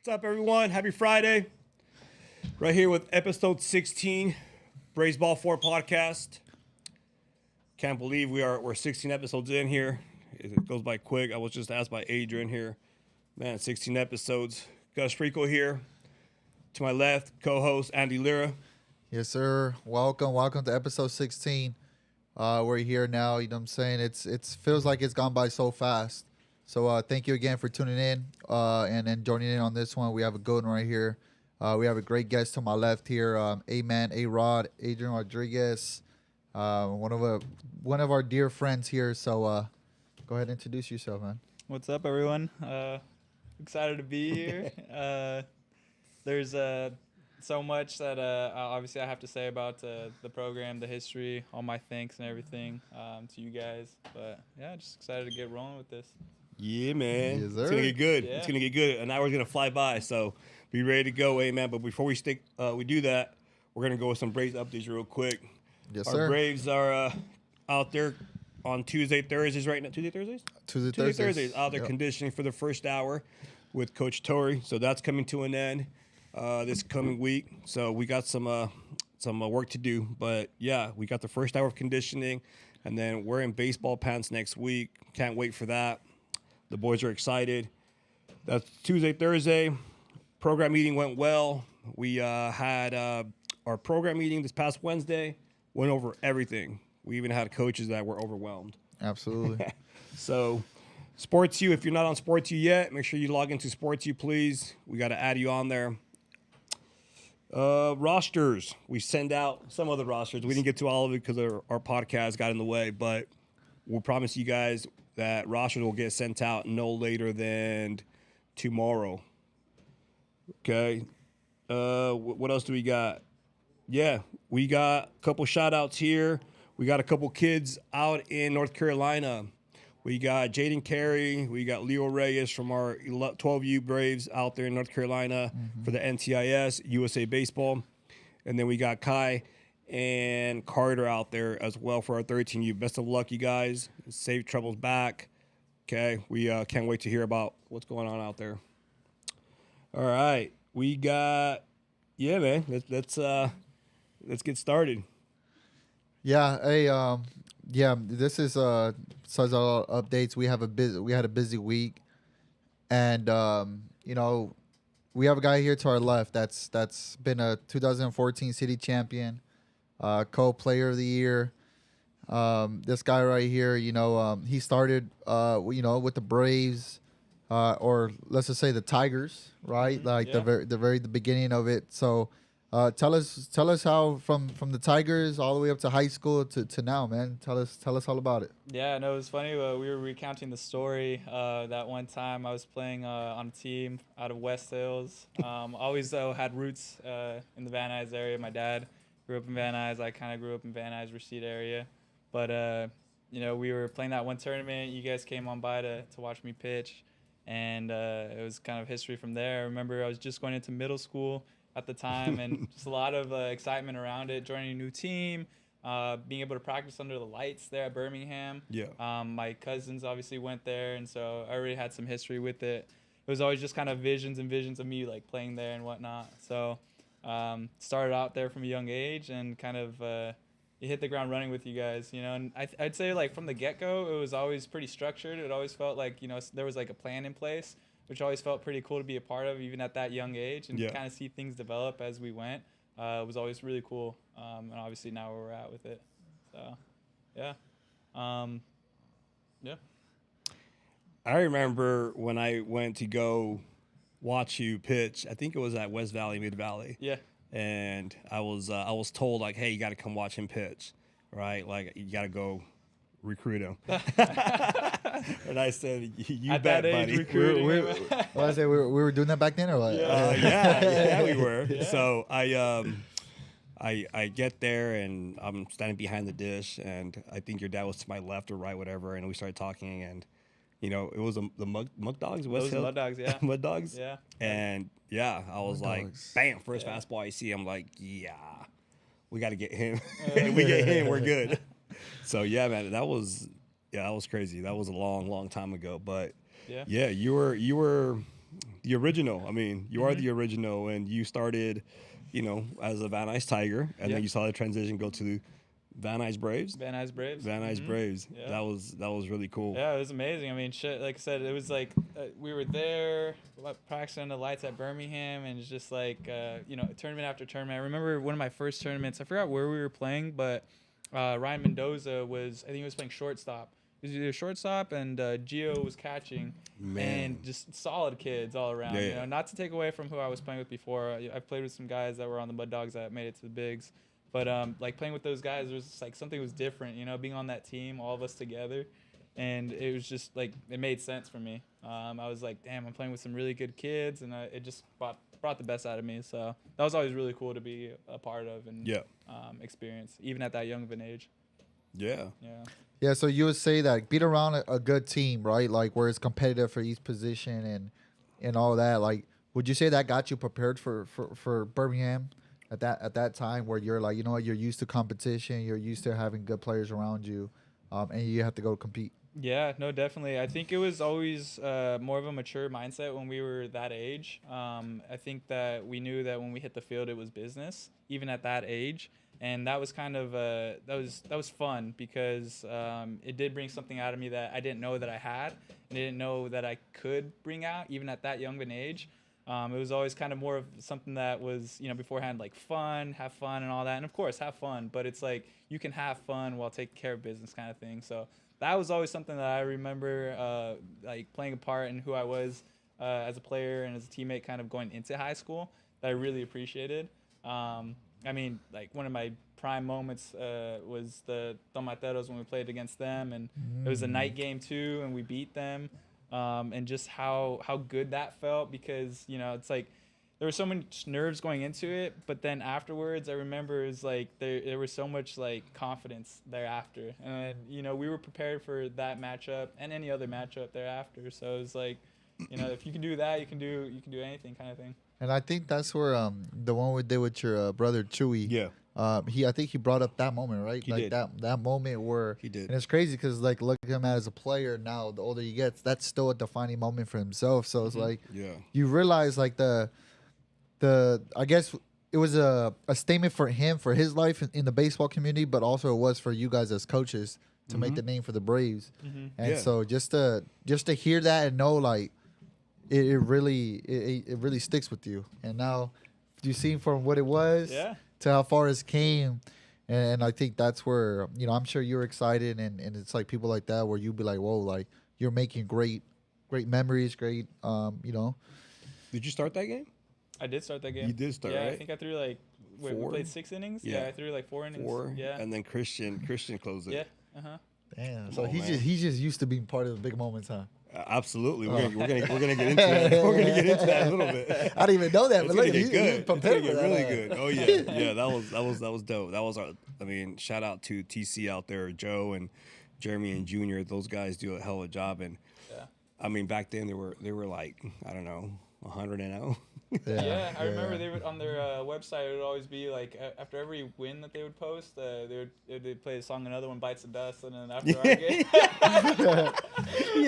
What's up, everyone? Happy Friday. Right here with episode 16, Braves Ball 4 podcast. Can't believe we're 16 episodes in here. It goes by quick. I was just asked by Adrian here. Man, 16 episodes. Gus Rico here. To my left, co-host Andy Lira. Yes, sir. Welcome to episode 16. We're here now. You know what I'm saying? It's feels like it's gone by so fast. So thank you again for tuning in and then joining in on this one. We have a good one right here. We have a great guest to my left here. A-Man, A-Rod, Adrian Rodriguez, one of our dear friends here. So go ahead and introduce yourself, man. What's up, everyone? Excited to be here. There's so much that obviously I have to say about the program, the history, all my thanks and everything to you guys. But yeah, just excited to get rolling with this. Yeah, man. Yes, sir. It's going to get good. Yeah. It's going to get good. An hour's going to fly by, so be ready to go, man. But before we do that, we're going to go with some Braves updates real quick. Yes, Our sir. Braves are out there on Tuesday, Thursdays right now. Tuesday, Thursdays out there Yep. conditioning for the first hour with Coach Torrey. So that's coming to an end this coming week. So we got some work to do. But, yeah, we got the first hour of conditioning, and then we're in baseball pants next week. Can't wait for that. The boys are excited. That's Tuesday, Thursday. Program meeting went well. We had our program meeting this past Wednesday. Went over everything. We even had coaches that were overwhelmed. Absolutely. So, SportsU, if you're not on SportsU yet, make sure you log into SportsU, please. We got to add you on there. Rosters. We send out some of the rosters. We didn't get to all of it because our podcast got in the way, but we'll promise you guys that rosters will get sent out no later than tomorrow. Okay. What else do we got? Yeah, we got a couple shout-outs here. We got a couple kids out in North Carolina. We got Jaden Carey. We got Leo Reyes from our 12U Braves out there in North Carolina for the NTIS, USA Baseball. And then we got Kai and Carter out there as well for our 13U. Best of luck, you guys. Safe travels back. Okay, we can't wait to hear about what's going on out there. All right, we got, yeah, man. Let's get started. Yeah, this is such updates. We had a busy week, and we have a guy here to our left that's been a 2014 city champion, co-player of the year. This guy right here, he started with the Braves, or let's just say the Tigers, right? Like Yeah. the beginning of it. So tell us how from the Tigers all the way up to high school to now, man. Tell us all about it. Yeah, no, it was funny. We were recounting the story that one time I was playing on a team out of West Hills. Always, though, had roots in the Van Nuys area. My dad grew up in Van Nuys. I kind of grew up in Van Nuys, Rashid area. But, we were playing that one tournament. You guys came on by to watch me pitch. And it was kind of history from there. I remember I was just going into middle school at the time, and just a lot of excitement around it, joining a new team, being able to practice under the lights there at Birmingham. Yeah. My cousins obviously went there, and so I already had some history with it. It was always just kind of visions of me like playing there and whatnot. So started out there from a young age and kind of you hit the ground running with you guys, and I'd say like from the get-go, it was always pretty structured. It always felt like, there was like a plan in place, which always felt pretty cool to be a part of, even at that young age, and kind of see things develop as we went. It was always really cool, and obviously now where we're at with it. So, yeah. Yeah. I remember when I went to go watch you pitch. I think it was at West Valley, Mid Valley. Yeah. And I was told, like, hey, you got to come watch him pitch, right? Like, you got to go recruit him. And I said, you At bet, that age, buddy. recruiting him. Well, I say we were doing that back then, or what? Yeah, we were. Yeah. So I get there and I'm standing behind the dish, and I think your dad was to my left or right, whatever, and we started talking, and it was the Mud Dogs, West Those Hill Mud Dogs, yeah. Mud Dogs, Yeah. and yeah, I was Mud like, Dogs. bam, first Yeah. fastball I see, I'm like, yeah, we got to get him. If we get him, we're good. So yeah, man, that was crazy. That was a long time ago, but Yeah. yeah, you were the original. I mean, you are Mm-hmm. the original, and you started, as a Van Nuys Tiger, and Yeah. then you saw the transition go to the Van Nuys Braves. Van Nuys Braves. Van Nuys Mhm. Braves. Yeah. That was really cool. Yeah, it was amazing. I mean, shit, like I said, it was like we were there practicing under the lights at Birmingham, and it's just like, tournament after tournament. I remember one of my first tournaments, I forgot where we were playing, but Ryan Mendoza I think he was playing shortstop. He was either shortstop and Gio was catching. Man. And just solid kids all around. Yeah, You yeah. know, not to take away from who I was playing with before. I've played with some guys that were on the Mud Dogs that made it to the bigs. But like playing with those guys, there was just, like something was different. You know, being on that team, all of us together, and it was just like it made sense for me. I was like, damn, I'm playing with some really good kids, and it just brought the best out of me. So that was always really cool to be a part of and Yeah. experience, even at that young of an age. Yeah. Yeah. Yeah, so you would say that beat around a good team, right? Like where it's competitive for each position and all that. Like, would you say that got you prepared for Birmingham at that time where you're like, you know what, you're used to competition, you're used to having good players around you, and you have to go compete. Yeah, no, definitely. I think it was always more of a mature mindset when we were that age. I think that we knew that when we hit the field, it was business, even at that age. And that was kind of that was fun because it did bring something out of me that I didn't know that I had and I didn't know that I could bring out even at that young of an age. It was always kind of more of something that was, beforehand, like have fun and all that. And of course, have fun, but it's like you can have fun while taking care of business kind of thing. So that was always something that I remember like playing a part in who I was as a player and as a teammate kind of going into high school that I really appreciated. I mean, like one of my prime moments was the Tomateros when we played against them, and it was a night game too, and we beat them, and just how good that felt because it's like there was so much nerves going into it, but then afterwards I remember it was like there was so much like confidence thereafter, and we were prepared for that matchup and any other matchup thereafter. So it was like if you can do that, you can do anything kind of thing. And I think that's where the one we did with your brother Chewy. Yeah. I think he brought up that moment, right? He like did. that moment where He did. And it's crazy because like look at him as a player now. The older he gets, that's still a defining moment for himself. So it's like Yeah. you realize like the I guess it was a statement for him for his life in the baseball community, but also it was for you guys as coaches to make the name for the Braves. And Yeah. so just to hear that and know like it really sticks with you. And now you see from what it was Yeah. to how far it's came. And I think that's where, I'm sure you're excited and it's like people like that where you be like, whoa, like you're making great memories, great, Did you start that game? I did start that game. You did start, yeah, right? I think I threw like we 4? played 6 innings. Yeah. Yeah, I threw like 4 innings. 4. Yeah. And then Christian closed it. Yeah. Uh-huh. Damn. So on, man. he's just used to being part of the big moments, huh? Absolutely. We're gonna get into that. We're gonna get into that a little bit. I didn't even know that, It's but gonna look, get he's good. It's gonna prepared get for really that. good. Oh yeah, yeah. That was dope. That was our. I mean, shout out to TC out there, Joe and Jeremy and Junior. Those guys do a hell of a job. And Yeah. I mean, back then they were like, I don't know, 100-0. Yeah, I remember they would on their website. It would always be like after every win that they would post, they'd play a song. Another one bites the dust, and then after our game.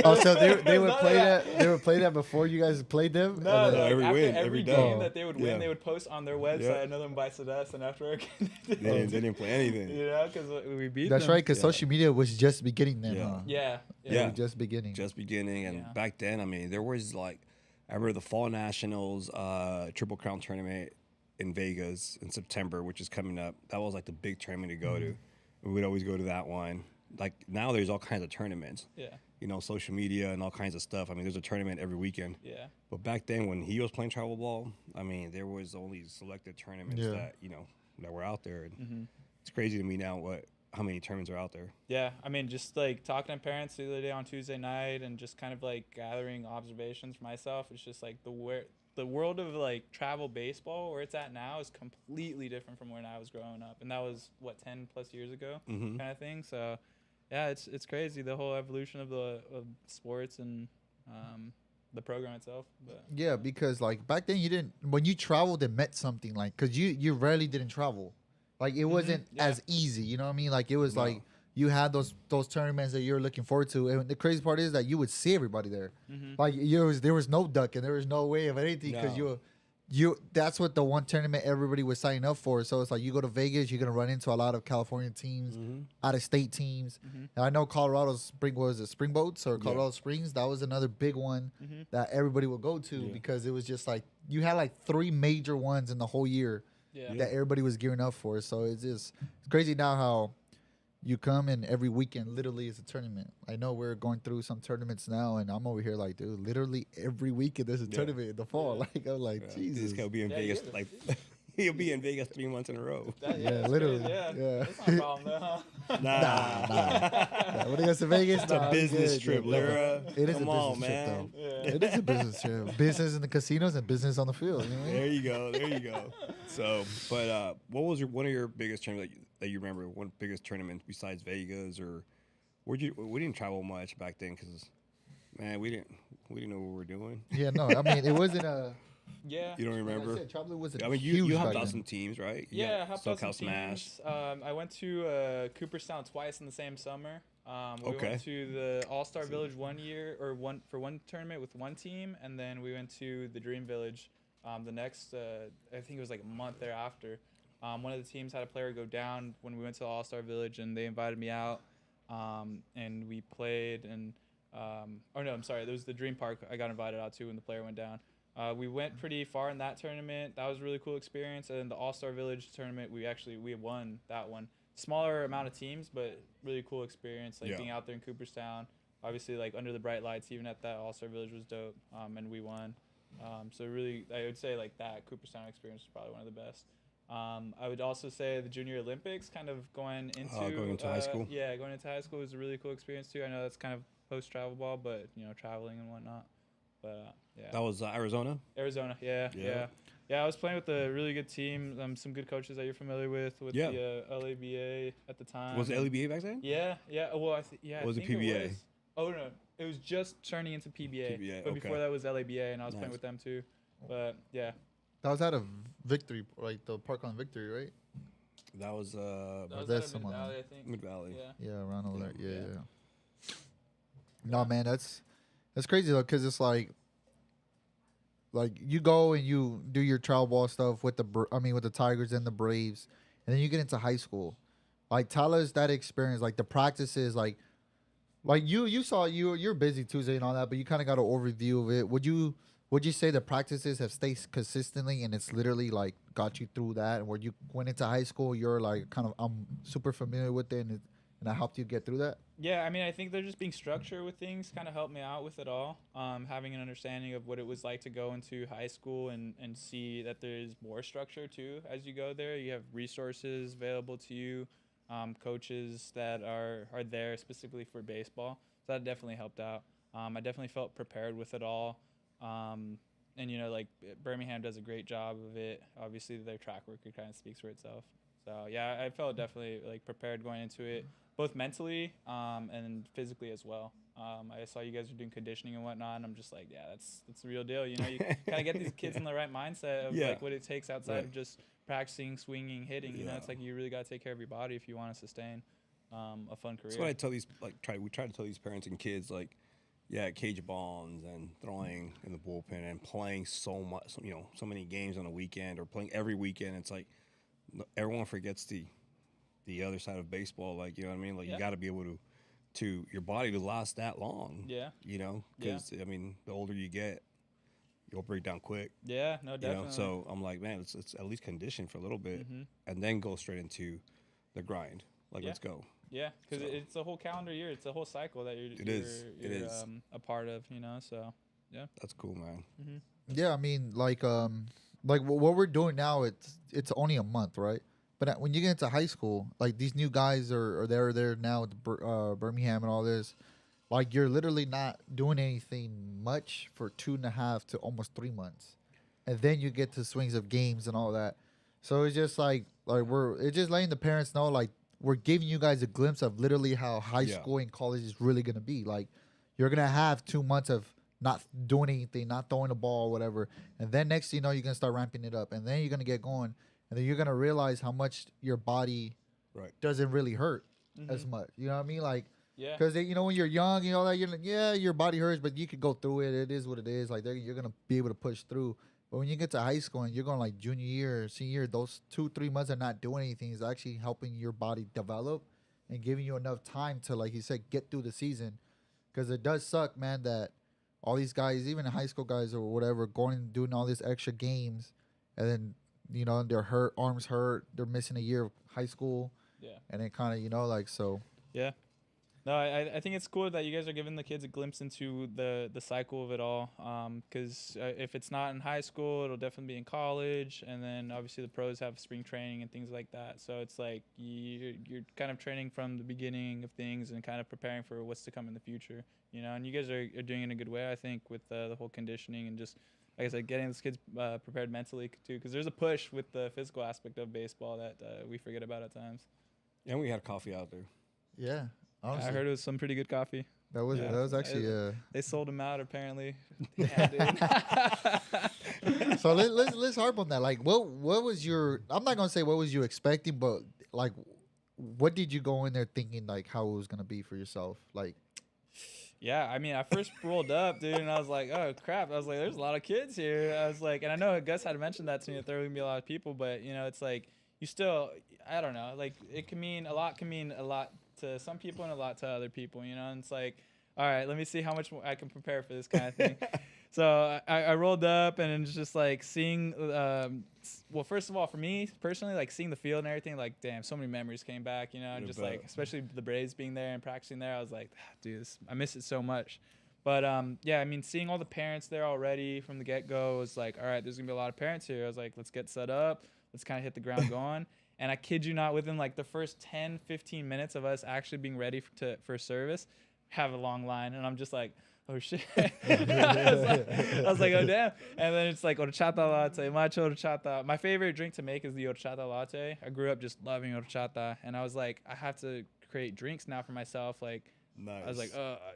Oh, so they would None of play that. that. They would play that before you guys played them. No, And like, then- every after win, every every game day. that they would win, Yeah. they would post on their website. Yeah. Another one bites the dust, and after our game, They didn't play anything. because we beat That's them. right, because Yeah. social media was just beginning then. Yeah. Huh? Yeah. It Yeah. was just beginning. Just beginning, and Yeah. back then, I mean, there was like, I remember the Fall Nationals Triple Crown tournament in Vegas in September, which is coming up. That was like the big tournament to go to. We would always go to that one. Like now, there's all kinds of tournaments. Yeah. Social media and all kinds of stuff. I mean, there's a tournament every weekend. Yeah. But back then, when he was playing travel ball, I mean, there was only selected tournaments Yeah. that that were out there. And Mm-hmm. it's crazy to me now how many tournaments are out there. Yeah, I mean, just like talking to parents the other day on Tuesday night, and just kind of like gathering observations for myself. It's just like the world of like travel baseball where it's at now is completely different from when I was growing up, and that was 10 plus years ago, Mhm. kind of thing. So, yeah, it's crazy the whole evolution of sports and the program itself. But Yeah, because like back then you didn't when you traveled it meant something like because you rarely didn't travel, like it wasn't Yeah. as easy. You know what I mean? Like it was No. like you had those tournaments that you're looking forward to. And the crazy part is that you would see everybody there. Like there was no duck and there was no way of anything because No. you that's what the one tournament everybody was signing up for. So it's like you go to Vegas, you're gonna run into a lot of California teams, out of state teams. And I know Colorado's Spring Boats or Colorado Springs? That was another big one that everybody would go to because it was just like you had like 3 major ones in the whole year that everybody was gearing up for. So it's crazy now how you come and every weekend literally is a tournament. I know we're going through some tournaments now, and I'm over here like, dude, literally every weekend there's a tournament in the fall. Like I'm like, Jesus, This guy will be in Vegas like he'll be in Vegas 3 months in a row. That's literally. crazy, Yeah. That's not a problem though, huh? Nah. When he goes to Vegas, It's a business trip, Lyra. It is Come a on, business trip, man. though. It is a business trip. Business in the casinos and business on the field. You know what I mean? There you go. There you go. So, but what was one of your biggest tournaments that you remember? One biggest tournament besides Vegas, or we didn't travel much back then because, man, we didn't know what we were doing. Yeah, no. I mean, it wasn't a. Yeah. You don't remember? Like I said, probably wasn't I mean, huge you back helped then. out some teams, right? You Yeah, I got helped out some SoCal Smash. teams. I went to Cooperstown twice in the same summer. We Okay. went to the All-Star Village one tournament with one team, and then we went to the Dream Village the next, I think it was like a month thereafter. One of the teams had a player go down when we went to the All-Star Village, and they invited me out, and we played. And oh no, I'm sorry, there was the Dream Park I got invited out to when the player went down. We went pretty far in that tournament. That was a really cool experience. And then the All-Star Village tournament, we won that one. Smaller amount of teams, but really cool experience. Like being out there in Cooperstown, obviously like under the bright lights, even at that All-Star Village was dope. And we won. So really, I would say like that Cooperstown experience was probably one of the best. I would also say the Junior Olympics, kind of going into high school. Yeah, going into high school was a really cool experience too. I know that's kind of post travel ball, but traveling and whatnot. But yeah. That was Arizona. Arizona, yeah. I was playing with a really good team, some good coaches that you're familiar with the LABA at the time. Was it LEBA back then? Yeah. Well, I Or was it PBA? Oh no, it was just turning into PBA. But before okay. that was LABA, and I was playing Nice. with them too. But yeah. That was out of Victory, like the park on Victory, right? That was That was that's out of someone- Mid-Valley, I think. Mid Valley. Yeah. Yeah, around over there. Yeah. Yeah. No, man, that's crazy though, because it's like you go and you do your travel ball stuff with with the Tigers and the Braves, and then you get into high school. Like, tell us that experience, like the practices, like you saw you're busy Tuesday and all that, but you kind of got an overview of it. Would you say the practices have stayed consistently and it's literally like got you through that? And where you went into high school, you're like kind of I'm super familiar with it, and I helped you get through that. Yeah, I mean, I think they're just being structured with things kind of helped me out with it all. Having an understanding of what it was like to go into high school and see that there's more structure too as you go there. You have resources available to you, coaches that are there specifically for baseball. So that definitely helped out. I definitely felt prepared with it all. And like Birmingham does a great job of it. Obviously, their track record kind of speaks for itself. So yeah, I felt definitely like prepared going into it, both mentally and physically as well. I saw you guys were doing conditioning and whatnot, and I'm just like, yeah, that's the real deal. You kind of get these kids in the right mindset of like what it takes outside of just practicing, swinging, hitting. You know, it's like you really got to take care of your body if you want to sustain a fun career. That's what I tell these we try to tell these parents and kids cage bonds and throwing in the bullpen and playing so much, so many games on a weekend or playing every weekend. It's like everyone forgets the other side of baseball. Like, you know what I mean? Like you got to be able to your body to last that long. Yeah. Because I mean, the older you get, you'll break down quick. Yeah, no, definitely. So I'm like, man, let's at least condition for a little bit and then go straight into the grind. Like, let's go. Yeah, because it's a whole calendar year. It's a whole cycle that you're a part of, So, yeah. That's cool, man. Mm-hmm. Yeah, I mean, like what we're doing now, it's only a month, right? But when you get into high school, like these new guys are there now with Birmingham and all this. Like, you're literally not doing anything much for 2.5 to almost 3 months, and then you get to swings of games and all that. So it's just like it's just letting the parents know, like, we're giving you guys a glimpse of literally how high school and college is really gonna be. Like, you're gonna have 2 months of not doing anything, not throwing the ball, whatever, and then next thing you know, you're gonna start ramping it up, and then you're gonna get going, and then you're gonna realize how much your body doesn't really hurt. as much. You know what I mean? Like, Yeah. because when you're young, that you're like, yeah, your body hurts, but you could go through it. It is what it is. Like, you're gonna be able to push through. But when you get to high school and you're going like junior year, senior year, those 2-3 months of not doing anything is actually helping your body develop and giving you enough time to, like you said, get through the season. Because it does suck, man, that all these guys, even high school guys or whatever, going and doing all these extra games, and then they're hurt, arms hurt, they're missing a year of high school, Yeah. and it kind of like so. Yeah. No, I think it's cool that you guys are giving the kids a glimpse into the cycle of it all. Because if it's not in high school, it'll definitely be in college, and then obviously the pros have spring training and things like that. So it's like you're kind of training from the beginning of things and kind of preparing for what's to come in the future. And you guys are doing it in a good way, I think, with the whole conditioning and just, like I said, getting those kids prepared mentally too. Because there's a push with the physical aspect of baseball that we forget about at times. And we had coffee out there. Yeah. Honestly, I heard it was some pretty good coffee. that was actually They sold them out apparently. Yeah, dude. So let's harp on that. Like, what was your? I'm not gonna say what was you expecting, but like, what did you go in there thinking like how it was gonna be for yourself? Like, Yeah, I mean, I first rolled up, dude, and I was like, oh crap. I was like, there's a lot of kids here. I was like, and I know Gus had mentioned that to me that there were gonna be a lot of people, but it's like you still, I don't know, like it can mean a lot to some people and a lot to other people, and it's like, all right, let me see how much I can prepare for this kind of thing. So I rolled up, and it's just like seeing, well, first of all, for me personally, like seeing the field and everything, like, damn, so many memories came back, and just like, especially the Braves being there and practicing there, I was like, dude, I miss it so much. But yeah, I mean, seeing all the parents there already from the get-go was like, all right, there's gonna be a lot of parents here. I was like, let's get set up, let's kind of hit the ground going. And I kid you not, within like the first 10, 15 minutes of us actually being ready for service, have a long line. And I'm just like, oh shit. I was like, oh damn. And then it's like horchata latte, macho horchata. My favorite drink to make is the horchata latte. I grew up just loving horchata. And I was like, I have to create drinks now for myself. Like, Nice. I was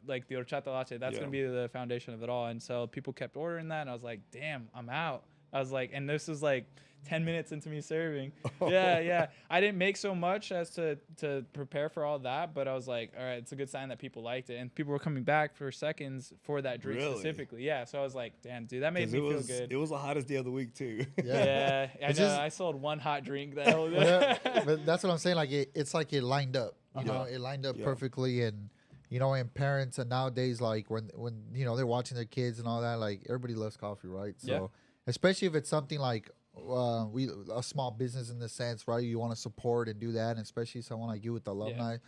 like the horchata latte, that's going to be the foundation of it all. And so people kept ordering that. And I was like, damn, I'm out. I was like, and this was like 10 minutes into me serving. Yeah. I didn't make so much as to prepare for all that, but I was like, all right, it's a good sign that people liked it. And people were coming back for seconds for that drink specifically. Yeah. So I was like, damn, dude, that made me feel good. It was the hottest day of the week, too. Yeah. I know. I sold one hot drink that whole day. yeah, but that's what I'm saying. Like, it's like it lined up. You know, it lined up perfectly. And, and parents, and nowadays, like, when they're watching their kids and all that, like, everybody loves coffee, right? So, especially if it's something like, a small business in the sense, right? You want to support and do that, and especially someone like you with the alumni.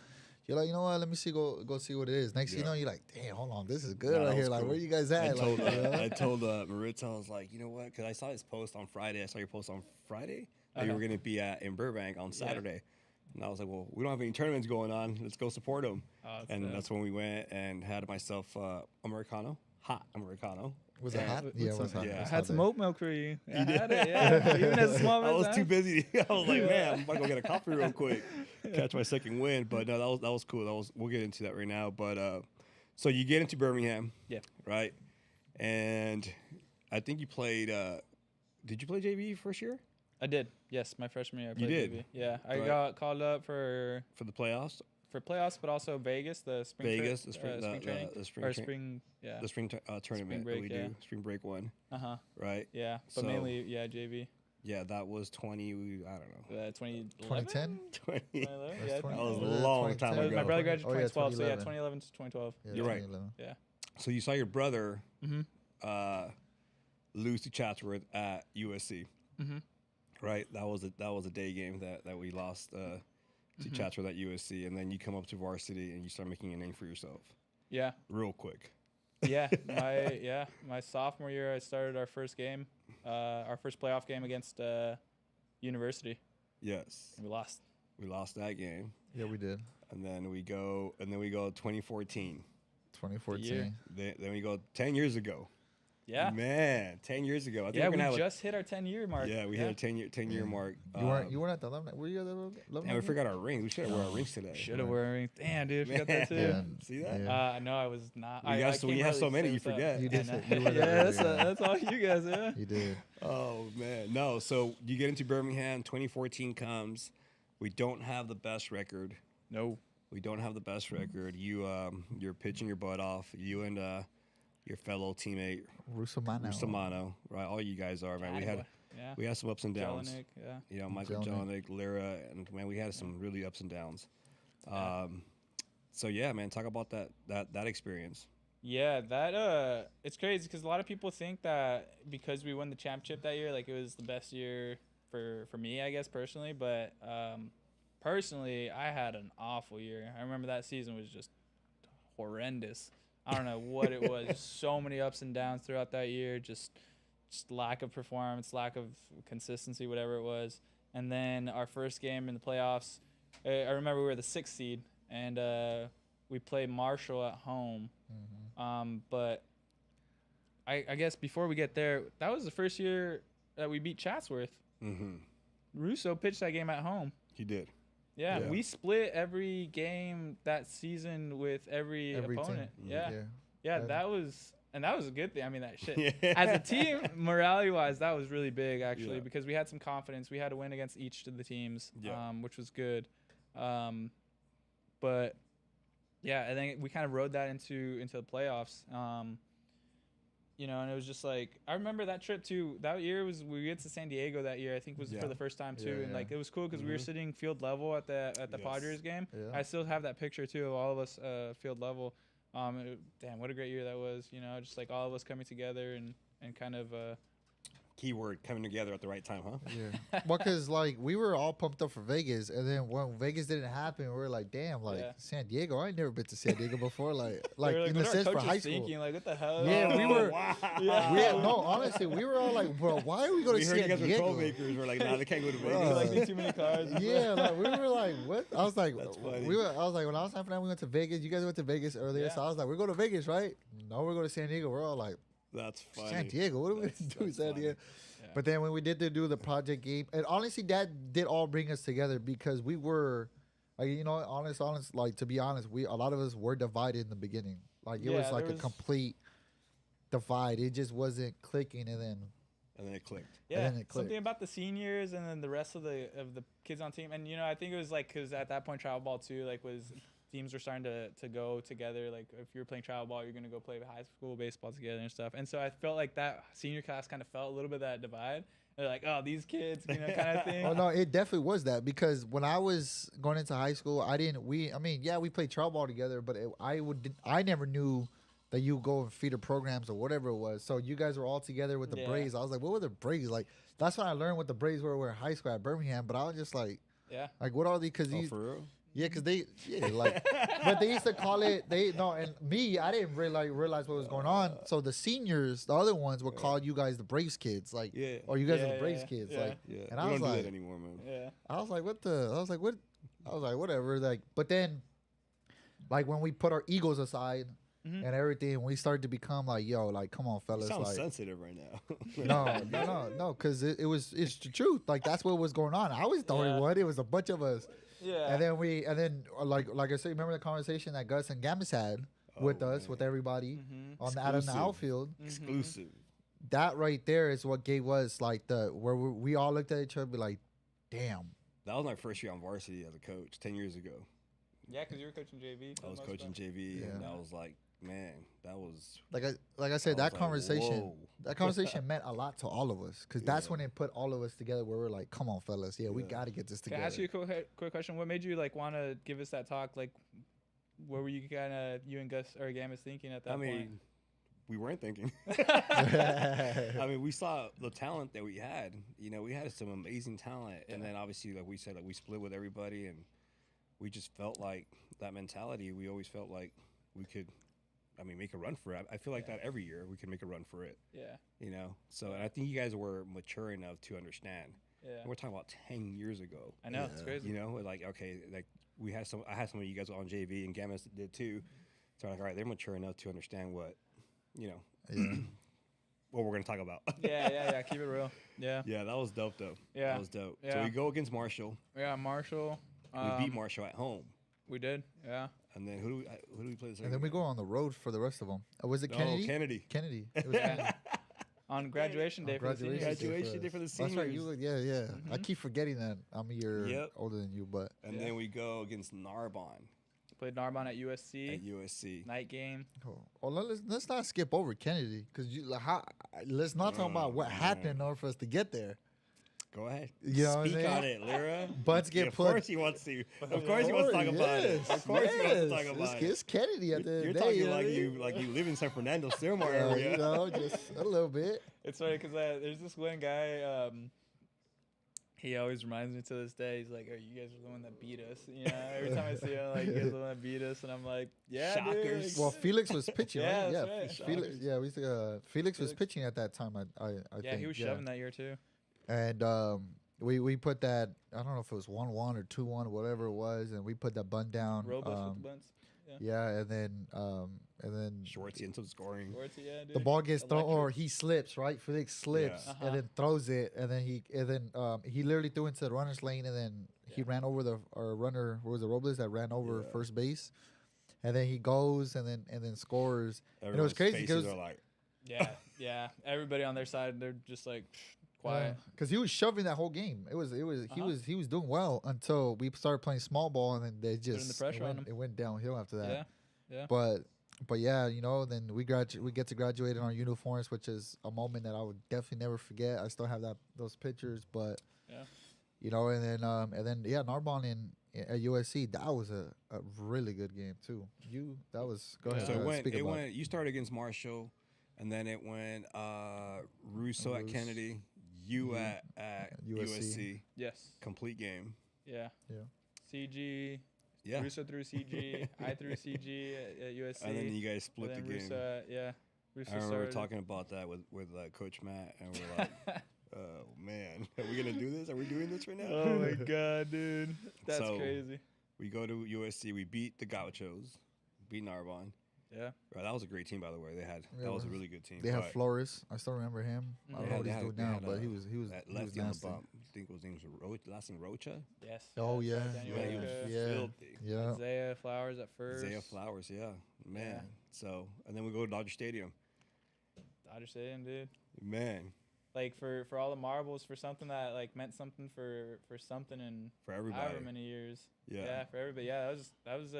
You're like, you know what? Let me see, go see what it is. Next thing you know, you're like, damn, hold on, this is good right here. Like, where you guys at? I told Maritza, I was like, you know what? Because I saw his post on Friday. I saw your post on Friday that you were going to be in Burbank on Saturday. And I was like, well, we don't have any tournaments going on. Let's go support them. That's when we went and had myself hot Americano. Was it hot? Yeah, it was hot. I had some oat milk for you. I had it, yeah. Even as small as I was too busy. I was like, man, I'm about to go get a coffee real quick, catch my second win. But no, that was cool. We'll get into that right now. But so you get into Birmingham, right? And I think you played. Did you play JV first year? I did. Yes, my freshman year. I played You did? JV. Yeah, I got called up for the playoffs. For playoffs, but also Vegas, the spring training, the spring tournament break, that we do, spring break one. Right. Yeah, but mainly JV. Yeah, that was 20. I don't know. 2010. 20. Yeah, that was a long time ago. My brother graduated 2012, so 2011 to 2012. Yeah, you're right. Yeah. So you saw your brother lose to Chatsworth at USC. Right. That was a day game that we lost. To Chatsworth at USC, and then you come up to varsity and you start making a name for yourself. Yeah. Real quick. My sophomore year, I started our first game, our first playoff game against University. Yes. And we lost. We lost that game. Yeah, we did. And then we go 2014. 2014. Then we go 10 years ago. Yeah. Man, 10 years ago. I think we just hit our 10-year mark. Yeah, we hit a 10-year mark. You weren't at the alumni. Were you at the alumni? And we forgot our rings. We should have worn our rings today. Should have worn our rings. Damn, dude, I forgot that too. Yeah. See that? Yeah. No, I was not. We have so many, you forget. You did. That's all you guys, yeah. You did. Oh, man. No, so you get into Birmingham. 2014 comes. We don't have the best record. No. We don't have the best record. You're pitching your butt off. You and your fellow teammate Rusomano, right? All you guys are, man. We had some ups and downs. Jelinek, yeah. You know, Michael Jelinek, Lira, and man, we had some really ups and downs. So yeah, man, talk about that experience. Yeah, that it's crazy because a lot of people think that because we won the championship that year, like it was the best year for me, I guess personally. But personally, I had an awful year. I remember that season was just horrendous. I don't know what it was. So many ups and downs throughout that year. Just lack of performance, lack of consistency, whatever it was. And then our first game in the playoffs, I remember we were the 6th seed, and we played Marshall at home. But I guess before we get there, that was the first year that we beat Chatsworth. Russo pitched that game at home. He did. Yeah, we split every game that season with every opponent. Team. Yeah, that was a good thing. I mean, that shit. As a team, morale-wise, that was really big, actually, because we had some confidence. We had to win against each of the teams, which was good. But, yeah, I think we kind of rode that into the playoffs. You know, and it was just like, I remember that trip too. That year we went to San Diego that year. I think was for the first time too, and like it was cool because we were sitting field level at the Padres game. I still have that picture too of all of us field level. Damn, what a great year that was. You know, just like all of us coming together and kind of. Keyword coming together at the right time, huh? Yeah. Well, because like we were all pumped up for Vegas, and then when Vegas didn't happen, we were like, "Damn, like San Diego! I ain't never been to San Diego before." Like in the sense for high school. Thinking, like, what the hell? Yeah, we were. Wow. No, honestly, we were all like, "Bro, why are we going to San Diego?" We heard you guys were trollmakers. We're like, "Nah, they can't go to Vegas." Like, need too many cars. Yeah, like we were like, "What?" I was like, That's funny. I was like, when I was time for that, we went to Vegas. You guys went to Vegas earlier, so I was like, "We're going to Vegas, right?" No, we're going to San Diego. We're all like, "That's funny." San Diego. What are we going to do in San Diego? Yeah. But then when we did do the project game, and honestly, that did all bring us together because we were, like, you know, honest, like, to be honest, a lot of us were divided in the beginning. Like, it was like a complete divide. It just wasn't clicking, and then it clicked. Yeah, and then it clicked. Something about the seniors and then the rest of the kids on team. And, you know, I think it was like, because at that point, travel ball too, like, teams were starting to go together. Like, if you're playing travel ball, you're going to go play high school baseball together and stuff. And so I felt like that senior class kind of felt a little bit of that divide. They're like, oh, these kids, you know, kind of thing. Oh, no, it definitely was that, because when I was going into high school, we played travel ball together, but I never knew that you go and feeder programs or whatever it was. So you guys were all together with the Braves. I was like, what were the Braves? Like, that's when I learned what the Braves were in high school at Birmingham. But I was just like, what are these? Because for real? Yeah, because but they used to call it, and me, I didn't realize what was going on. So the seniors, the other ones, would call you guys the Braves kids, like, or you guys are the Braves kids, like, and I was don't like, do that anymore, man. Yeah. I was like, whatever, like, but then, like, when we put our egos aside and everything, we started to become like, yo, like, come on, fellas, You sound like, sensitive right now. no, because it's the truth, like, that's what was going on. I was the only one. It was a bunch of us. Yeah. And then like I said, remember the conversation that Gus and Gammas had with us, with everybody out in the outfield. Exclusive. That right there is what gave us like where we all looked at each other and be like, damn. That was my first year on varsity as a coach 10 years ago. Yeah, because you were coaching JV. I was coaching JV, and I was like, man, that was like I said, that conversation, whoa. that conversation meant a lot to all of us, because that's when it put all of us together. Where we're like, come on, fellas, we got to get this together. Can I ask you a quick question? What made you like want to give us that talk? Like, what were you you and Gus or Gammas thinking at that point? I mean, we weren't thinking. I mean, we saw the talent that we had. You know, we had some amazing talent, and then obviously, like we said, like we split with everybody, and we just felt like that mentality. We always felt like we could. I mean, make a run for it. I feel like that every year we can make a run for it. Yeah. You know? So, and I think you guys were mature enough to understand. Yeah. And we're talking about 10 years ago. I know. It's crazy. You know, like, okay, like I had some of you guys on JV, and Gammas did too. So I'm like, all right, they're mature enough to understand what, you know, what we're going to talk about. Yeah. Keep it real. Yeah. Yeah, that was dope, though. Yeah. That was dope. Yeah. So we go against Marshall. Yeah, Marshall. We beat Marshall at home. We did, yeah. And then who do we play this? And then we go on the road for the rest of them. Was it Kennedy? Kennedy. It was Kennedy. On graduation day for the seniors. Graduation day for the seniors. That's right. I keep forgetting that I'm a year older than you, but. And then we go against Narbonne. Played Narbonne at USC. At USC. Night game. Oh, let's not skip over Kennedy because let's not talk about what happened in order for us to get there. Go ahead. You know what I Speak mean? on it, Lyra. Butts get of put. course he wants to. Of course he wants to talk about it. Of course he wants to talk about it. It's Kennedy at the end You're of the talking day. like you live in San Fernando, Silmar Yeah, area. you know, just a little bit. It's funny because there's this one guy. He always reminds me to this day. He's like, "Oh, you guys are the one that beat us." You know, every time I see him, like, "You guys are the one that beat us," and I'm like, "Yeah, Shockers. dude." Well, Felix was pitching, Yeah, right? that's right. Felix. Yeah, Felix was pitching at that time. I Yeah, think. he was shoving that year too. And we put that. I don't know if it was 1-1 or 2-1, whatever it was, and we put that bunt down. Robust with the bunts. Yeah. Yeah, and then Schwartzy into scoring. Schwartzy, yeah, dude. the ball gets thrown, Electric. or he slips, right? Felix slips Yeah. and then throws it, and then he literally threw into the runner's lane, and then he ran over the runner. What was it, Robles that ran over first base, and then he goes and then scores. And it was Everyone's crazy faces because are like, Yeah. Everybody on their side, they're just like quiet. because he was shoving that whole game. He was doing well until we started playing small ball, and then they just the pressure on him. it went downhill after that. Yeah. But yeah, you know, then we get to graduate in our uniforms, which is a moment that I would definitely never forget. I still have those pictures, but Yeah. you know, and then Narbonne at USC, that was a really good game too. Go ahead. so it went. speak It about went. You started against Marshall, and then it went Russo at Kennedy, you at USC. Yes. Complete game. Yeah. Yeah. CG. Yeah. Russo threw CG. I threw CG at USC. And then you guys split and the then game. Russo, yeah. Russo I remember started. talking about that with Coach Matt, and we're like, "Oh man, are we gonna do this? Are we doing this right now?" Oh my god, dude, that's So, crazy. We go to USC. We beat the Gauchos, beat Narbonne. Yeah. Right, that was a great team, by the way. That was a really good team. They have But- Flores. I still remember him. I don't know what he's doing now, but he was that he was lefty on the nasty. bump. I think his name was last name Rocha. Yes. Oh, yes, yeah. Daniel Yeah, he was Rocha, Yeah. filthy. Yeah. Isaiah Flowers at first. Isaiah Flowers, yeah, man. Yeah. So and then we go to Dodger Stadium, Dodger Stadium, dude. man, Like for all the marbles, for something that like meant something for something in for everybody. however many years. Yeah. For everybody. Yeah, that was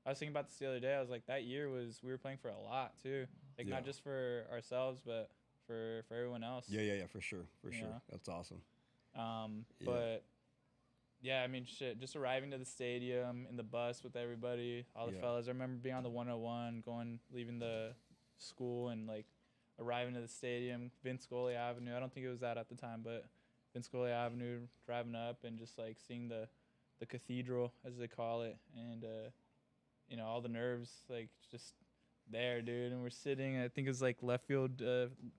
I was thinking about this the other day. I was like, that year we were playing for a lot too. Like Yeah. not just for ourselves, but for everyone else. Yeah, for sure, Yeah. That's awesome. Yeah. But yeah, I mean, shit. Just arriving to the stadium in the bus with everybody, all the Yeah. fellas. I remember being on the 101, leaving the school and like arriving to the stadium, Vince Scully Avenue. I don't think it was that at the time, but Vince Scully Avenue, driving up and just like seeing the cathedral as they call it, and you know, all the nerves like just there, dude. And we're sitting, I think it was like left field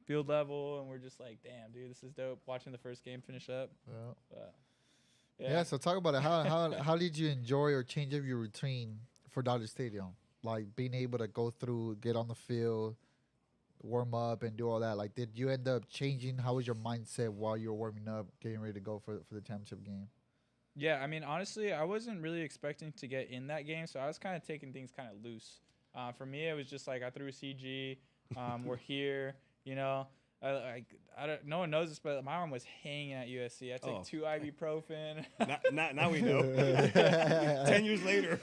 field level, and we're just like, damn, dude, this is dope. Watching the first game finish up. Yeah. But, Yeah, so talk about it. How did you enjoy or change up your routine for Dodger Stadium? Like being able to go through, get on the field, warm up, and do all that. Like, did you end up changing? How was your mindset while you were warming up, getting ready to go for the championship game? Yeah, I mean, honestly, I wasn't really expecting to get in that game, so I was kind of taking things kind of loose. For me, it was just like I threw a CG. We're here, you know. I don't. No one knows this, but my arm was hanging at USC. I took 2 ibuprofen. Now we know. 10 years later.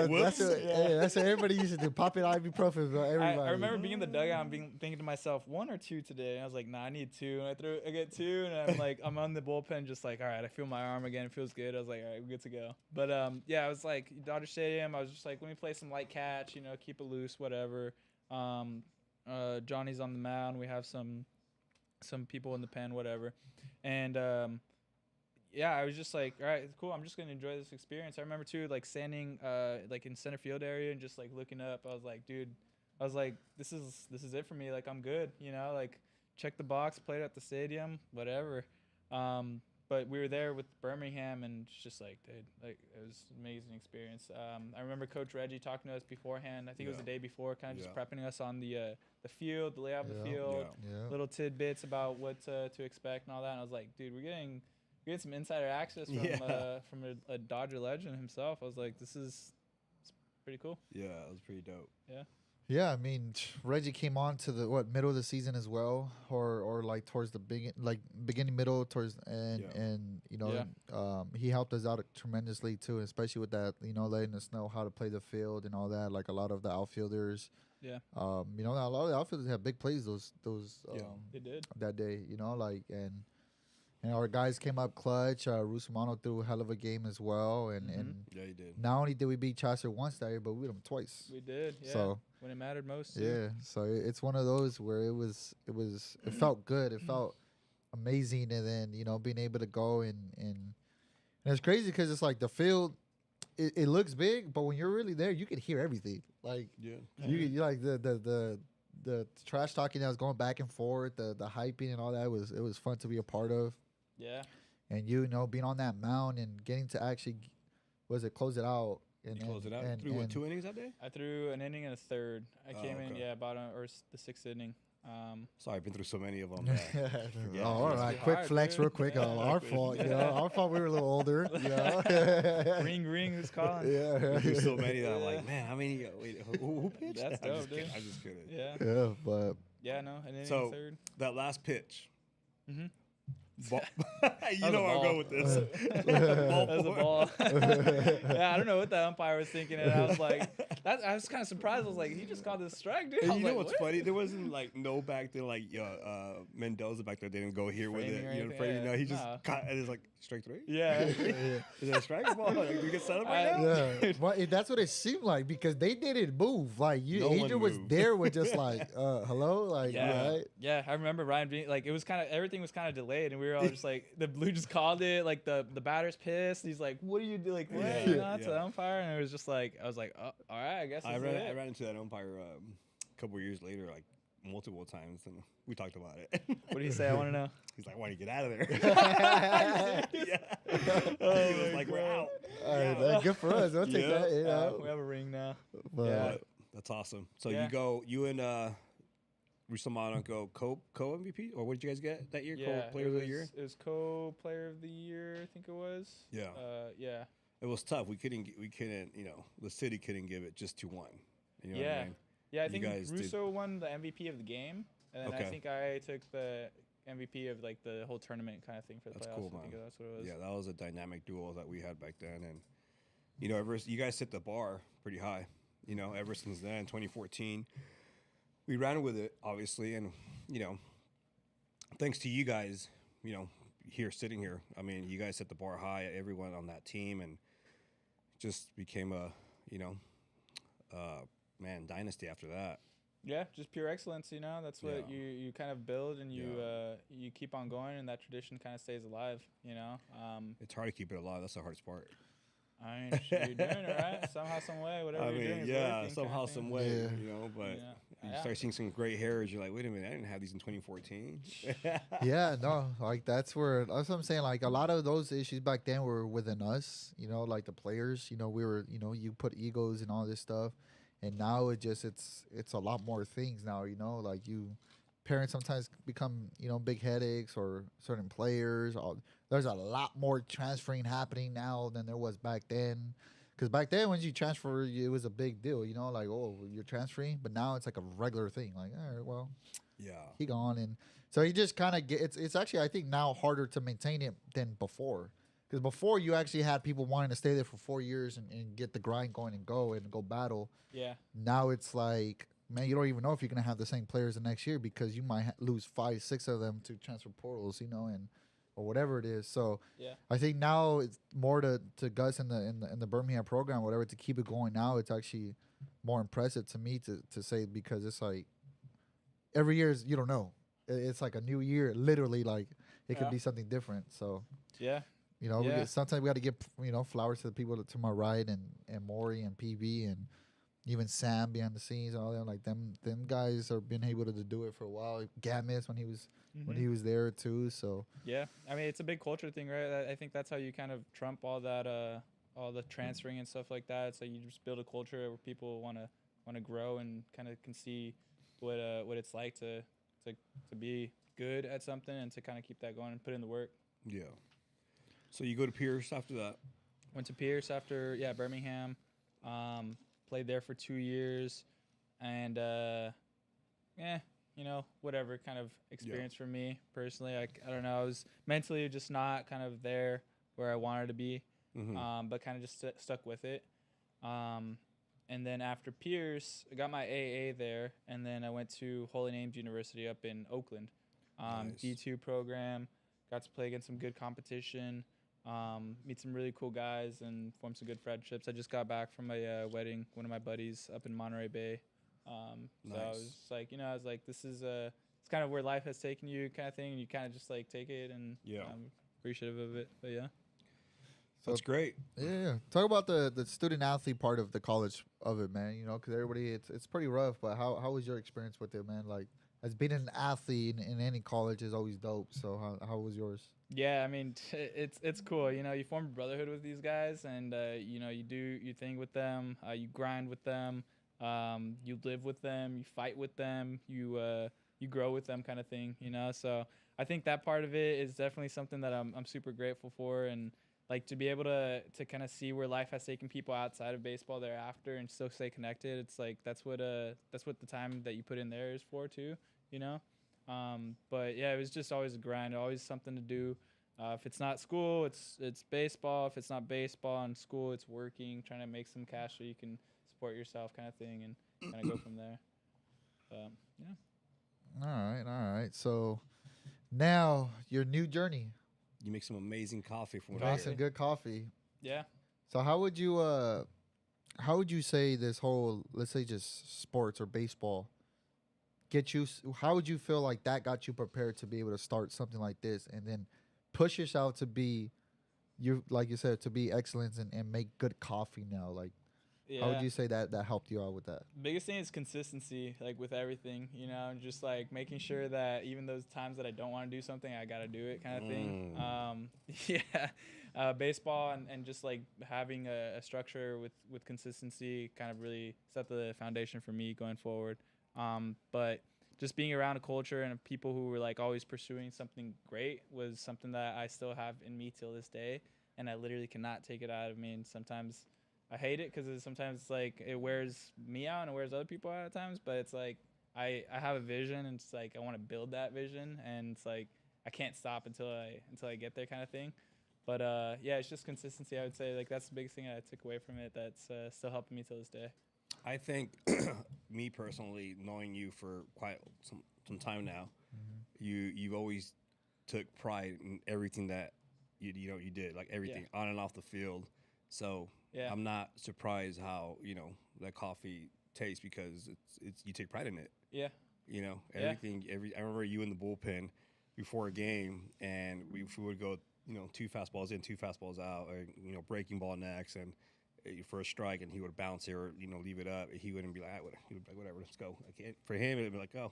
Whoops. That's what everybody used to do. Popping ibuprofen, bro. Everybody. I remember being in the dugout and thinking to myself, 1 or 2 today. And I was like, nah, I need 2. And I get 2, and I'm on the bullpen, just like, all right, I feel my arm again. It feels good. I was like, all right, we're good to go. But yeah, I was like, Dodger Stadium. I was just like, let me play some light catch, you know, keep it loose, whatever. Johnny's on the mound. We have some people in the pen, whatever. And yeah, I was just like, all right, cool. I'm just gonna enjoy this experience. I remember too, like standing like in center field area and just like looking up. I was like, dude, this is it for me. Like I'm good, you know. Like check the box, played at the stadium, whatever. But we were there with Birmingham, and it's just like, dude, like it was an amazing experience. I remember Coach Reggie talking to us beforehand. I think it was the day before, kind of just prepping us on the field, the layout of the field, little tidbits about what to expect and all that. And I was like, dude, we get some insider access from a Dodger legend himself. I was like, it's pretty cool. Yeah, it was pretty dope. Yeah. Yeah, I mean Reggie came on to the middle of the season as well, or like towards the beginning middle towards and he helped us out tremendously too, especially with that letting us know how to play the field and all that. Like a lot of the outfielders, Yeah, a lot of the outfielders had big plays those they did. that day, like and our guys came up clutch. Rusumano threw a hell of a game as well, and Yeah, he did. not only did we beat Chaucer once that year, but we beat them twice. We did. Yeah. So when it mattered most. Too. yeah, so it's one of those where it felt good, it felt amazing, and then being able to go and it's crazy because it's like the field, it looks big, but when you're really there, you can hear everything. Like you like the trash talking that was going back and forth, the hyping and all that it was fun to be a part of. Yeah. And being on that mound and getting to actually close it out. And close it out. Threw what, 2 innings that day? I threw an inning and a third. I came in, okay. bottom or the 6th inning. Sorry, I've been through so many of them. Oh, all right, quick hard, flex, dude. real quick. Our fault, our fault. We were a little older. Ring, who's calling? Yeah, There's so many that I'm like, man, how many? Wait, who pitched? That's dope, dude. I'm just kidding. Yeah. Yeah, but Yeah, no, an inning and So a third. that last pitch. Mm-hmm. You know where I'm going with this. That was a ball. Yeah, I don't know what the umpire was thinking, and I was like, I was kind of surprised. I was like, he just called this strike, dude. I And was you know like, what's what? funny? There wasn't like no back there like Mendoza back there didn't go here with Framing or it. anything? Framing, no, he just Nah. caught and it's like strike 3. Yeah. Is that a strike ball? Like, we can celebrate now? yeah, well, that's what it seemed like because they didn't move. Like No one Adrian was moved. there with just like, hello, like, Yeah, right? yeah. I remember Ryan being like, it was kind of everything was kind of delayed, and we were all just like, the blue just called it. Like the batter's pissed. He's like, "What do you do? Like, what?" Yeah, To yeah. the umpire, and it was just like, I was like, "Oh, all right, I guess." I This is ran it." into that umpire a couple years later, like multiple times, and we talked about it. What do you say? I want to know. He's like, "Why do you get out of there?" Yeah. He was like, "We're out." Good for us. I'll take Yeah. that. We have a ring now. But, Yeah. But that's awesome. So Yeah. you and Rusumano go co MVP, or what did you guys get that year? Yeah, Co-player of the year. It was co-player of the year, I think it was. Yeah. Yeah. It was tough. We couldn't. The city couldn't give it just to one. You know what I Yeah. mean? Yeah, I You think guys did- Russo won the MVP of the game, and then Okay. I think I took the MVP of like the whole tournament kind of thing for the That's playoffs. cool, I think man. that's what it was. Yeah, that was a dynamic duo that we had back then, and you guys set the bar pretty high. Ever since then, 2014, we ran with it, obviously, and thanks to you guys, here sitting here. I mean, you guys set the bar high. Everyone on that team, and just became a dynasty after that. Yeah, just pure excellence. That's what Yeah. you kind of build, and you keep on going, and that tradition kind of stays alive. It's hard to keep it alive. That's the hardest part. I mean, you're doing it right somehow, some way. Whatever I you're doing mean, is yeah, working somehow, kind of some thing. way, Yeah. but Yeah. you Yeah. start seeing some gray hairs. You're like, wait a minute, I didn't have these in 2014. yeah, no, like that's what I'm saying. Like a lot of those issues back then were within us, like the players. We were, you put egos and all this stuff, and now it's a lot more things now. Like parents sometimes become big headaches or certain players. There's a lot more transferring happening now than there was back then. Because back then, when you transfer, it was a big deal. Like, oh, you're transferring, but now it's like a regular thing. Like, all right, well, Yeah. he gone, and so you just kind of get. It's actually I think now harder to maintain it than before, because before you actually had people wanting to stay there for 4 years and get the grind going and go battle. Yeah. Now it's like, man, you don't even know if you're gonna have the same players the next year because you might lose 5, 6 of them to transfer portals, and or whatever it is. So Yeah. I think now it's more to Gus in the Birmingham program, whatever, to keep it going. Now it's actually more impressive to me to say, because it's like every year you don't know. It's like a new year, literally. Like it could Yeah. be something different. So Yeah. we sometimes we got to give flowers to the people to my right and Maury and PB and even Sam behind the scenes and all that. Like them guys are been able to do it for a while. Gamis when he was there too. So Yeah, I mean, it's a big culture thing, right? I think that's how you kind of trump all that, all the transferring and stuff like that. So you just build a culture where people want to grow and kind of can see what it's like to be good at something and to kind of keep that going and put in the work. Yeah. So you go to Pierce after that. Went to Pierce after Birmingham, played there for 2 years, and whatever kind of experience for me personally. I don't know. I was mentally just not kind of there where I wanted to be, but kind of just stuck with it. And then after Pierce, I got my AA there, and then I went to Holy Names University up in Oakland, Nice. D2 program. Got to play against some good competition, meet some really cool guys, and form some good friendships. I just got back from a wedding, one of my buddies up in Monterey Bay. So I was Nice. just like, I was like, this is it's kind of where life has taken you, kind of thing. And you kind of just like take it, and Yeah. I'm appreciative of it. But yeah. So, That's great. Yeah. Talk about the student athlete part of the college of it, man. You know, because everybody, it's pretty rough. But how was your experience with it, man? Like, as being an athlete in any college is always dope. So how was yours? Yeah, I mean, it's cool. You form a brotherhood with these guys, and you do your thing with them. You grind with them. You live with them. You fight with them. You grow with them, kind of thing. So I think that part of it is definitely something that I'm super grateful for, and like to be able to kind of see where life has taken people outside of baseball thereafter and still stay connected. It's like that's what the time that you put in there is for too. But yeah, it was just always a grind, always something to do. If it's not school, it's baseball. If it's not baseball and school, it's working, trying to make some cash so you can support yourself, kind of thing, and kind of go from there. Yeah. All right. So now your new journey. You make some amazing coffee from what You I make heard. some good coffee. Yeah. So how would you say this whole, let's say, just sports or baseball get you? How would you feel like that got you prepared to be able to start something like this and then push yourself to be like you said, to be excellence and make good coffee now? Like, Yeah. how would you say that helped you out with that? Biggest thing is consistency, like with everything, and just like making sure that even those times that I don't want to do something, I got to do it, kind of thing. Yeah, baseball and just like having a structure with consistency kind of really set the foundation for me going forward. But just being around a culture and people who were like always pursuing something great was something that I still have in me till this day, and I literally cannot take it out of me. And sometimes I hate it because sometimes it's like it wears me out and it wears other people out at times. But it's like I have a vision, and it's like I want to build that vision, and it's like I can't stop until I get there, kind of thing. But yeah, it's just consistency. I would say like that's the biggest thing I took away from it. That's still helping me till this day. I think, me personally, knowing you for quite some time now, you always took pride in everything that you did, like everything on and off the field. So Yeah. I'm not surprised how that coffee tastes because it's you take pride in it. Yeah. Everything. I remember you in the bullpen before a game, and we would go 2 fastballs in, 2 fastballs out, or breaking ball next, and for a strike, and he would bounce it or leave it up. He wouldn't be like, he would be like, whatever, let's go. For him, it'd be like, oh,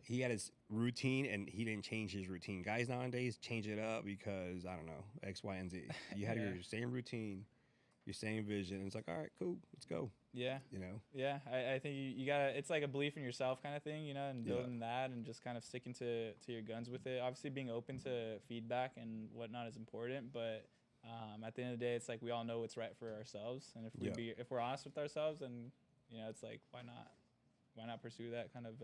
he had his routine, and he didn't change his routine. Guys nowadays change it up because I don't know X, Y, and Z. You had your same routine, your same vision. And it's like, all right, cool, let's go. Yeah. Yeah. I think you gotta. It's like a belief in yourself, kind of thing, and building that, and just kind of sticking to your guns with it. Obviously, being open to feedback and whatnot is important, but at the end of the day, it's like we all know what's right for ourselves, and if we're honest with ourselves, then it's like why not pursue that kind of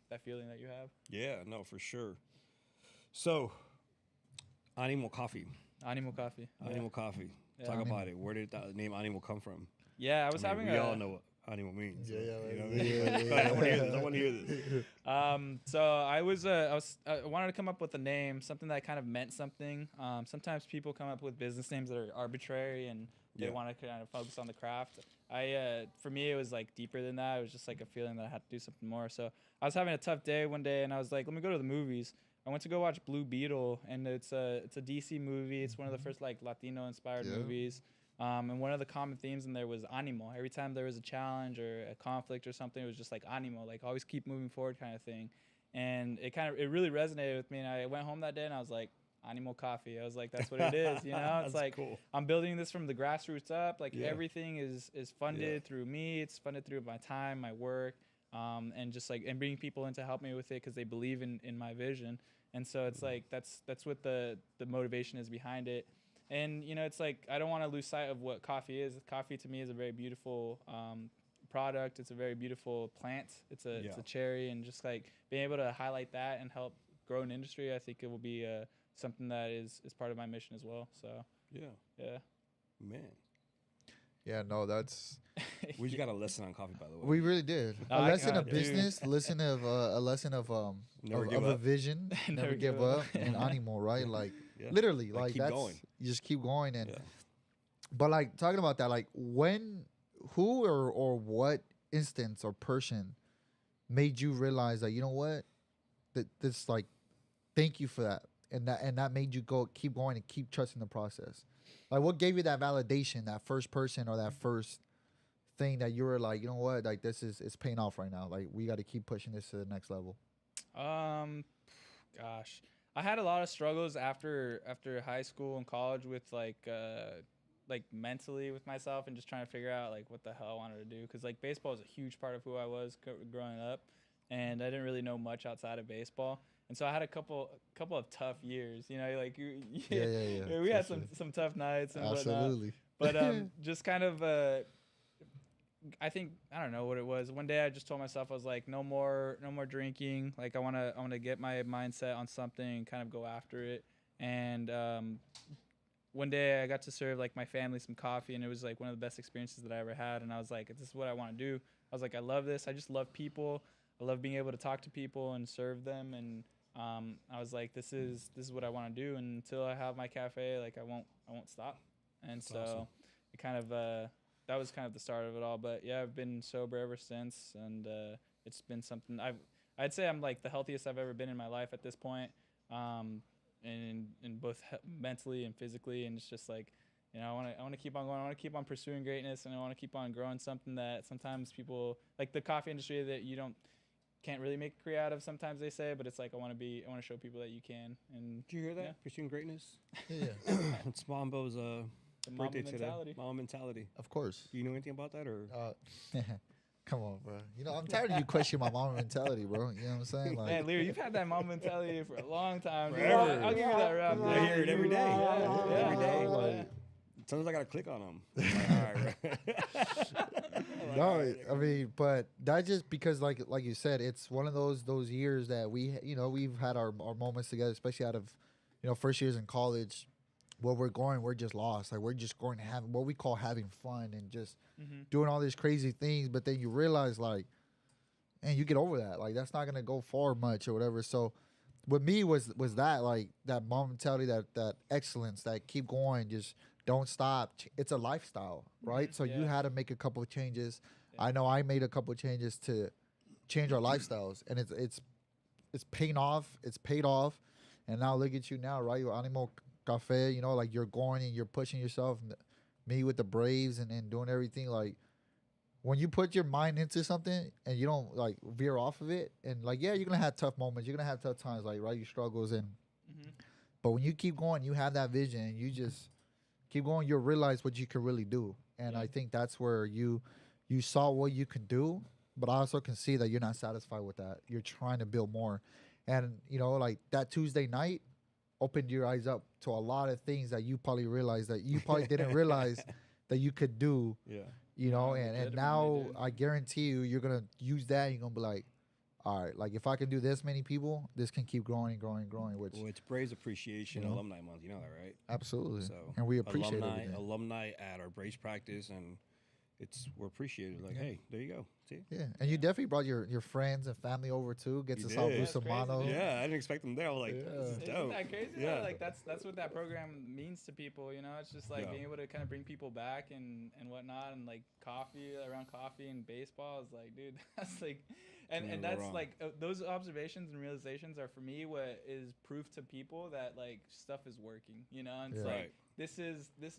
that feeling that you have. Yeah, no, for sure. So, Animal Coffee. Animal Coffee. Animal Coffee. Yeah. Talk about it. Where did the name Animal come from? Yeah, I was having we all know what animal means. Yeah, yeah, You know yeah. what I mean? I want to hear this. So I wanted to come up with a name, something that kind of meant something. Sometimes people come up with business names that are arbitrary and they want to kind of focus on the craft. For me, it was like deeper than that. It was just like a feeling that I had to do something more. So I was having a tough day one day, and I was like, let me go to the movies. I went to go watch Blue Beetle, and it's a DC movie. It's one of the first like Latino-inspired movies. And one of the common themes in there was animo. Every time there was a challenge or a conflict or something, it was just like animo, like always keep moving forward kind of thing. And it really resonated with me. And I went home that day and I was like, Animo Coffee. I was like, that's what it is. It's like cool. I'm building this from the grassroots up. Like everything is funded through me. It's funded through my time, my work, and just like and bringing people in to help me with it because they believe in my vision. And so it's like that's what the motivation is behind it. And it's like I don't want to lose sight of what coffee is. Coffee to me is a very beautiful product. It's a very beautiful plant. It's a cherry, and just like being able to highlight that and help grow an industry, I think it will be something that is part of my mission as well. So yeah, man. Yeah, no, that's We just got a lesson on coffee, by the way. we really did. A lesson of business, a lesson of Never give a up. vision, never give up, and animal, right? Like literally, like keep that's going. you just keep going, and but like talking about that, like who or what instance or person made you realize that, you know what, that this, like, thank you for that, and that made you keep going and keep trusting the process. Like, what gave you that validation, that first person or that first thing that you were like, you know what, like this is, it's paying off right now. Like, we got to keep pushing this to the next level. Gosh, I had a lot of struggles after high school and college with like mentally with myself and just trying to figure out like what the hell I wanted to do, because like baseball is a huge part of who I was growing up, and I didn't really know much outside of baseball. And so I had a couple of tough years, you know, like we had some tough nights and Absolutely. whatnot. But just kind of I think, I don't know what it was. One day I just told myself, I was like, no more drinking. Like I want to get my mindset on something and kind of go after it. And one day I got to serve like my family some coffee, and it was like one of the best experiences that I ever had. And I was like, this is what I want to do. I was like, I love this. I just love people. I love being able to talk to people and serve them. And I was like, this is what I want to do. And until I have my cafe, like I won't stop. And That's so awesome. it kind of that was kind of the start of it all. But yeah, I've been sober ever since, and it's been something I'd say I'm like the healthiest I've ever been in my life at this point, and in both mentally and physically. And it's just like, you know, I want to keep on going. I want to keep on pursuing greatness, and I want to keep on growing something that sometimes people like the coffee industry that can't really make a career out of. Sometimes they say, but it's like I want to show people that you can. And Did you hear that? Yeah. Pursuing greatness. Yeah. It's Mambo's The birthday Mamba today. mentality. Mama mentality. Of course. Do you know anything about that, or? Come on, bro. You know, I'm tired of you questioning my mom mentality, bro. You know what I'm saying? Like, Man, Lira, you've had that mom mentality for a long time. Dude. Forever. I'll give you that rap. I hear it every day. Yeah. Every day. Like, Sometimes I gotta click on them. All right. no, I mean, but that just because, like you said, it's one of those years that we've had our moments together, especially out of, first years in college, where we're just lost. Like, we're just going to have what we call having fun and just doing all these crazy things. But then you realize, like, and you get over that. Like, that's not gonna go far much or whatever. So, with me was that, like, that mom mentality, that excellence, that keep going, just don't stop. It's a lifestyle, right? So you had to make a couple of changes. I know I made a couple of changes to change our lifestyles, and it's paying off. It's paid off, and now look at you now, right? Your Animal Cafe, like, you're going and you're pushing yourself. Me with the Braves and doing everything, like, when you put your mind into something and you don't, like, veer off of it, and, like, yeah, you're gonna have tough moments, you're gonna have tough times, like, right, your struggles, and but when you keep going, you have that vision, and you just keep going, you'll realize what you can really do. And I think that's where you saw what you could do, but I also can see that you're not satisfied with that. You're trying to build more. And, like, that Tuesday night opened your eyes up to a lot of things that you probably realized that you probably didn't realize that you could do. Yeah. And now I guarantee you're going to use that, and you're going to be like, all right, like, if I can do this many people, this can keep growing and growing and growing. Which, Well, it's Braves Appreciation Alumni Month. You know that, right? absolutely. So, and we appreciate it. alumni at our Braves practice, and we're appreciated. Like, hey, there you go. See? Yeah, and you definitely brought your friends and family over too. Get to South did. Bustamano. That's crazy, Yeah, I didn't expect them there. I was like, this is dope. Isn't that crazy? Yeah. Though? Like that's what that program means to people. It's just like being able to kind of bring people back and whatnot, and like coffee and baseball is like, dude, that's like, and that's like those observations and realizations are for me what is proof to people that like stuff is working. And it's like this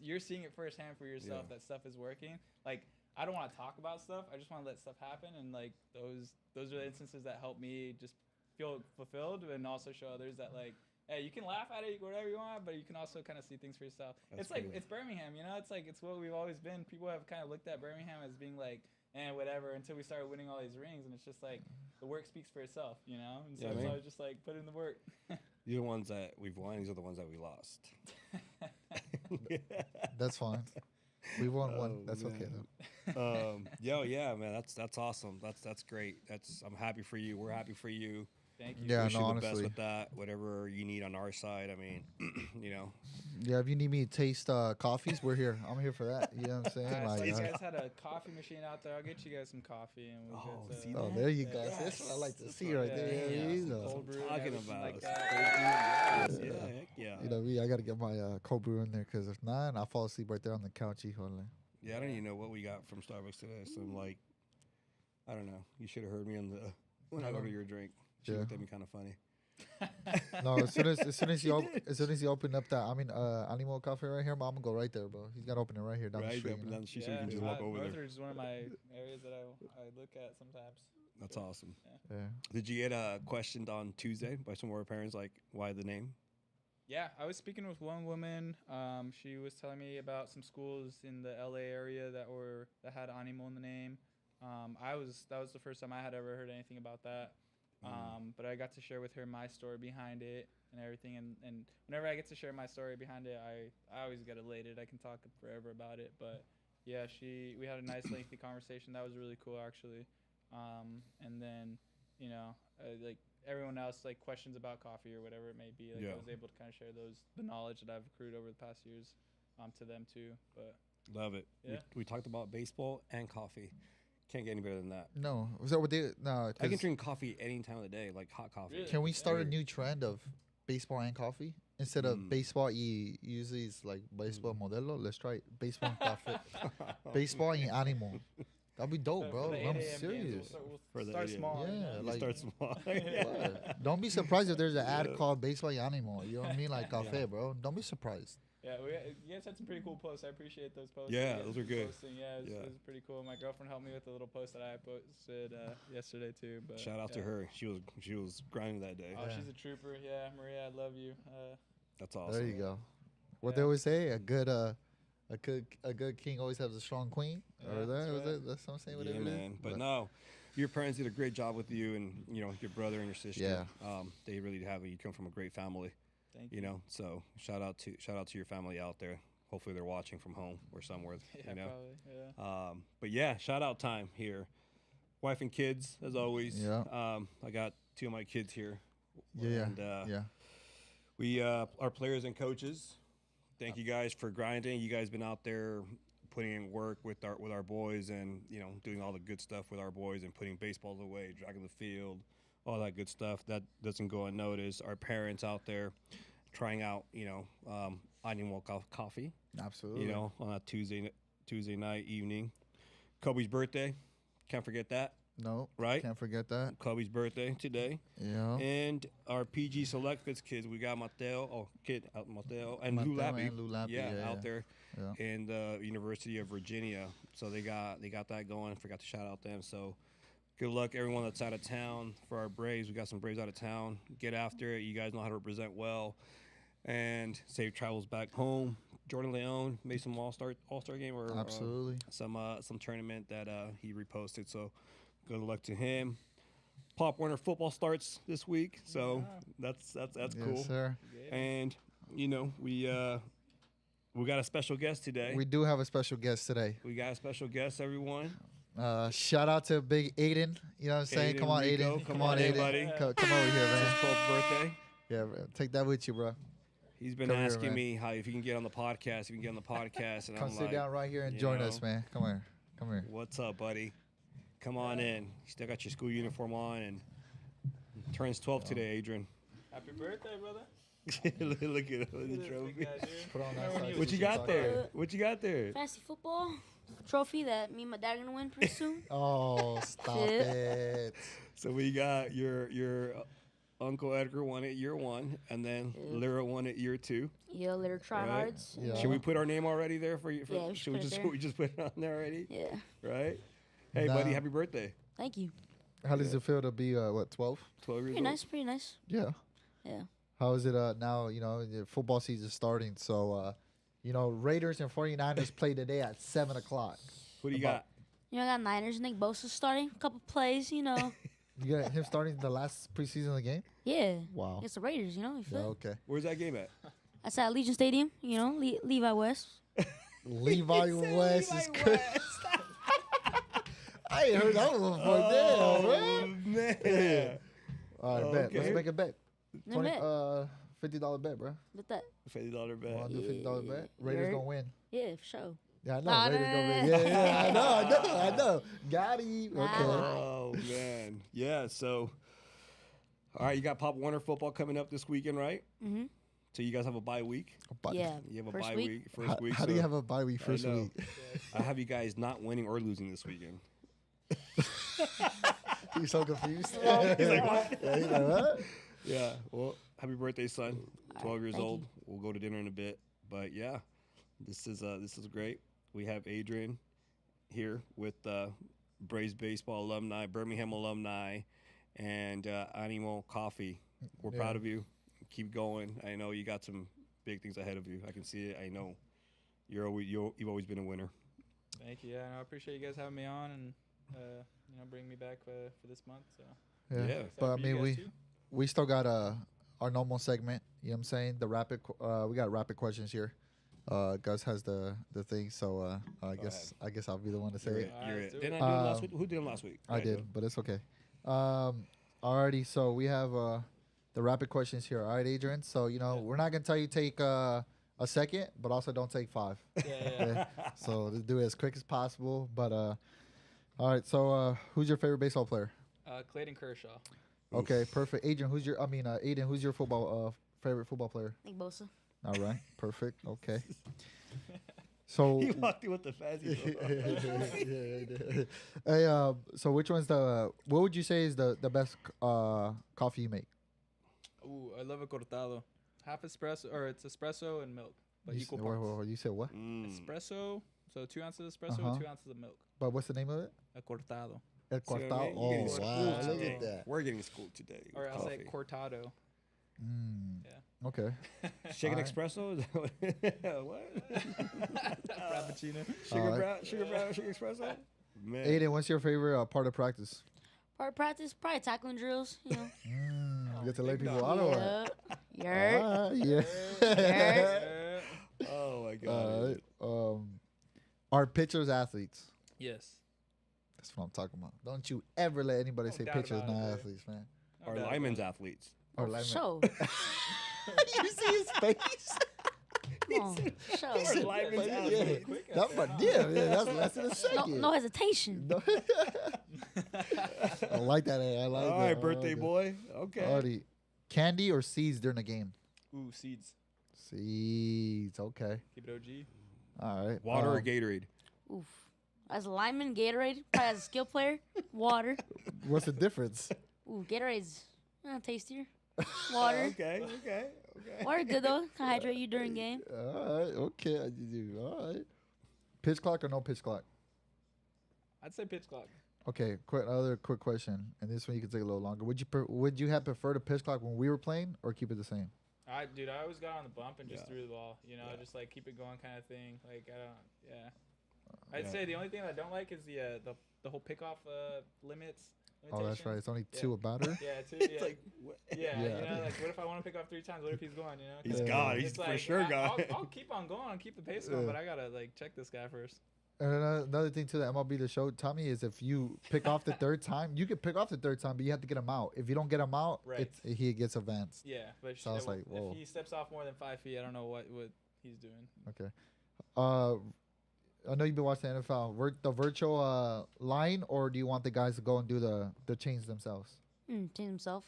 you're seeing it firsthand for yourself that stuff is working. Like, I don't want to talk about stuff. I just want to let stuff happen, and like those are the instances that help me just feel fulfilled, and also show others that, like, hey, you can laugh at it, whatever you want, but you can also kind of see things for yourself. It's like it's Birmingham, It's like it's what we've always been. People have kind of looked at Birmingham as being like, whatever, until we started winning all these rings, and it's just like the work speaks for itself, And so it's always just like put in the work. You're the ones that we've won. These are the ones that we lost. That's fine. We won one. Oh, That's okay man. though. Yeah, man. That's awesome. That's great. I'm happy for you. We're happy for you. Thank you. Yeah, Wish no, you the best honestly. with that. Whatever you need on our side. I mean, you know. Yeah, if you need me to taste coffees, we're here. I'm here for that. You know what I'm saying? I saw you Like, guys had a coffee machine out there. I'll get you guys some coffee and we'll Oh, get see oh, that? there you go. Yeah. That's what I like to That's see what- right there. yeah, You some know. cold brew and Talking everything about like that. that. Yeah, heck yeah. You know me, I gotta get my cold brew in there because if not, I'll fall asleep right there on the couch. Híjole. Yeah, I don't even know what we got from Starbucks today. Some like, I don't know. You should have heard me on the when I ordered your drink. She Yeah. looked at me kind of funny. No, as soon as you open up that, animal cafe right here, I'm gonna go right there, bro. He's gotta open it right here down the Right, street. up and you know? down the street, so you can just walk over there. Northridge is one of my areas that I look at sometimes. That's awesome. Yeah. Did you get questioned on Tuesday by some of our parents, like why the name? Yeah, I was speaking with one woman. She was telling me about some schools in the LA area that had Animo in the name. That was the first time I had ever heard anything about that. But I got to share with her my story behind it and everything. And whenever I get to share my story behind it, I always get elated. I can talk forever about it. But yeah, we had a nice lengthy conversation. That was really cool actually. And then, like everyone else, like questions about coffee or whatever it may be. Like Yeah. I was able to kind of share the knowledge that I've accrued over the past years, to them too. But Love it. Yeah. We talked about baseball and coffee. Can't get any better than that. No, so what they no? I can 'Cause drink coffee any time of the day, like hot coffee. Really? Can we start a Yeah. new trend of baseball and coffee instead of baseball? Usually it's like baseball modelo. Let's try it. Baseball and coffee. Baseball and animal. That'd be dope, for bro. the 8 I'm a.m. games, serious. We'll For the start 8 a.m. small. Yeah, You like- start small. What? Don't be surprised if there's an ad called Baseball y Animal. You know what I mean? Like cafe, bro. Don't be surprised. Yeah, you guys had some pretty cool posts. I appreciate those posts. Yeah, You guys those are been good. Posting. Yeah, it was pretty cool. My girlfriend helped me with the little post that I posted yesterday too. But Shout out to yeah. her. She was grinding that day. Oh, Yeah. she's a trooper. Yeah, Maria, I love you. That's awesome. There you go. What they Yeah. always say: a good king always has a strong queen. Yeah, Or that's right. that's what I'm saying. Yeah, Whatever it is. man. But no, your parents did a great job with you, and your brother and your sister. Yeah. They really have. You come from a great family. Thank you. You know, so shout out to your family out there. Hopefully they're watching from home or somewhere. Yeah, you know. probably. Yeah. But yeah, shout out time here. Wife and kids, as always. Yeah. I got 2 of my kids here. Yeah. And, yeah. We our players and coaches. Thank you guys for grinding. You guys been out there putting in work with our boys, and doing all the good stuff with our boys, and putting baseballs away, dragging the field, all that good stuff. That doesn't go unnoticed. Our parents out there trying out, Animal coffee. Absolutely. On a Tuesday night evening. Kobe's birthday. Can't forget that. No. Right? Can't forget that. Kobe's birthday today. Yeah. And our PG Select Fits kids, we got Mateo and Lou Mateo and Lou Lappy, yeah, out there Yeah. in the University of Virginia. So they got that going. Forgot to shout out them. So good luck everyone that's out of town for our Braves. We got some Braves out of town. Get after it. You guys know how to represent well. And safe travels back home. Jordan Leone made some all-star game or Absolutely. some tournament that he reposted. So good luck to him. Pop Warner football starts this week, so that's cool. Yes, sir. And we got a special guest today. We do have a special guest today. We got a special guest, everyone. Shout out to Big Aiden. You know what I'm saying? Aiden, Come on, Rico. Aiden. Come on in, Aiden. buddy. Come over here, His man. 12th birthday. Yeah, bro. Take that with you, bro. He's been Come here, asking man. me how if he can get on the podcast, and Come I'm sit like, down right here and you join know, us, man. Come here. Come here. What's up, buddy? Come on in. You still got your school uniform on, and turns 12 today, Adrian. Happy birthday, brother. Look at him with Look the at this trophy. big guy here. Put on that Remember when side. he What was you got there? What you got there? Fantasy football trophy that me and my dad are gonna win pretty soon. Oh, stop it. So we got your Uncle Edgar won it year 1, and then Lira won it year 2. Yeah, little tryhards. Yeah. Should we put our name already there for you? Yeah, we should put it there. we just put it on there already? Yeah. Right? Hey, Nah. buddy, happy birthday. Thank you. How does it feel to be, 12? 12 years Pretty old. nice. Pretty nice. Yeah. Yeah. How is it now, the football season starting? So, Raiders and 49ers play today at 7 o'clock. Who do you got? I got Niners. Nick Bosa starting. A couple plays. You got him starting the last preseason of the game? Yeah. Wow. It's the Raiders. You Yeah, feel? okay. Where's that game at? That's at Legion Stadium. Levi West. Levi West is Levi crazy. West. I ain't heard that one before. Oh, Damn, man. man. All right, bet. Let's Okay. make a bet. No bet. $50 bet, bro. Bet that. $50 bet. Want to do $50 bet? Yeah. Raiders You're- gonna win. Yeah, for sure. Yeah, I know. Nah, Raiders nah, gonna nah, win. nah. Yeah, I know. Got him. Nah. Okay. Oh man, yeah. So, all right, you got Pop Warner football coming up this weekend, right? Mm-hmm. So you guys have a bye week. But Yeah. You have a First bye week? week. First How, week. how do so you have a bye week first know. week? I have you guys not winning or losing this weekend. He's so confused. He's like, what? Yeah, he's like, what? Yeah. Well, happy birthday, son. 12 years thank old. you. We'll go to dinner in a bit. But yeah, this is great. We have Adrian here with Braves baseball alumni, Birmingham alumni, and Animo Coffee. We're Yeah. proud of you. Keep going. I know you got some big things ahead of you. I can see it. I know you've always been a winner. Thank you. Yeah, no, I appreciate you guys having me on and bringing me back for this month. So Yeah. Yeah. excited But I for you mean, guys too. we still got our normal segment. You know what I'm saying? The rapid. We got rapid questions here. Gus has the thing, so I guess I'll be the one to say it. Alright, You're let's it. do Didn't it. I do it last week? Who did it last week? I did, but it's okay. Alrighty, so we have the rapid questions here. All right, Adrian. So we're not gonna tell you take a second, but also don't take 5. Yeah. So let's do it as quick as possible. But all right. So who's your favorite baseball player? Clayton Kershaw. Okay, perfect. Adrian, Aiden, who's your favorite football player? Nick Bosa. All right, perfect. Okay. So He walked in with the fancy. hey, so which one's what would you say is the best coffee you make? Ooh, I love a cortado. Half espresso, or it's espresso and milk, but You, equal s- parts. you said what? Espresso, so 2 ounces of espresso Uh-huh. with 2 ounces of milk. But what's the name of it? A cortado. El See what I cortado. mean? You're getting Oh schooled wow, look today. at that. We're getting schooled today. Or with I'll say coffee. cortado. Mm, Yeah. okay. Shaken Alright. espresso? Is that what? Frappuccino. Sugar espresso? Man. Aiden, what's your favorite part of practice? Part of practice, probably tackling drills. You know. You get to lay big people dog. out or what? Yeah. Yeah. Yeah. Oh my god. Are pitchers athletes? Yes. That's what I'm talking about. Don't you ever let anybody say doubt pitchers about it, not bro. athletes, man. No Our doubt linemen's about athletes. Or For linemen. sure. You see his face? Come on. For sure. Our linemen's Yeah, athletes. quick That part, yeah, that's less than a No, second. no hesitation. No. I like that. I like that. All right, birthday boy. Okay. Alrighty. Candy or seeds during the game? it. Ooh, seeds. Seeds. Okay. Keep it OG. All right. Water or Gatorade? Oof. As a lineman, Gatorade. Probably as a skill player, water. What's the difference? Ooh, Gatorade's tastier. Water. Okay. Water good though. Can hydrate you during game. All right. Okay. All right. Pitch clock or no pitch clock? I'd say pitch clock. Okay. Another quick question, and this one you can take a little longer. Would you have preferred a pitch clock when we were playing, or keep it the same? I always got on the bump and just Yeah. threw the ball. Yeah. Just like keep it going kind of thing. Like I don't. Yeah. I'd Yeah. say the only thing I don't like is the whole pickoff limits. Oh, that's right. It's only Yeah. 2 a batter. Yeah, two. It's Yeah. like, what? Yeah, Yeah. like what if I want to pick off 3 times? What if he's going? He's Yeah. gone. It's He's for like, sure gone. I'll keep on going. I'll keep the pace going, Yeah. but I gotta like check this guy first. And another thing to the MLB The Show, Tommy, is if you pick off the third time, you can pick off the third time, but you have to get him out. If you don't get him out, Right. he gets advanced. Yeah, but So I was like, whoa. if he steps off more than 5 feet, I don't know what he's doing. Okay. I know you've been watching the NFL. The virtual line, or do you want the guys to go and do the chains themselves? Change himself.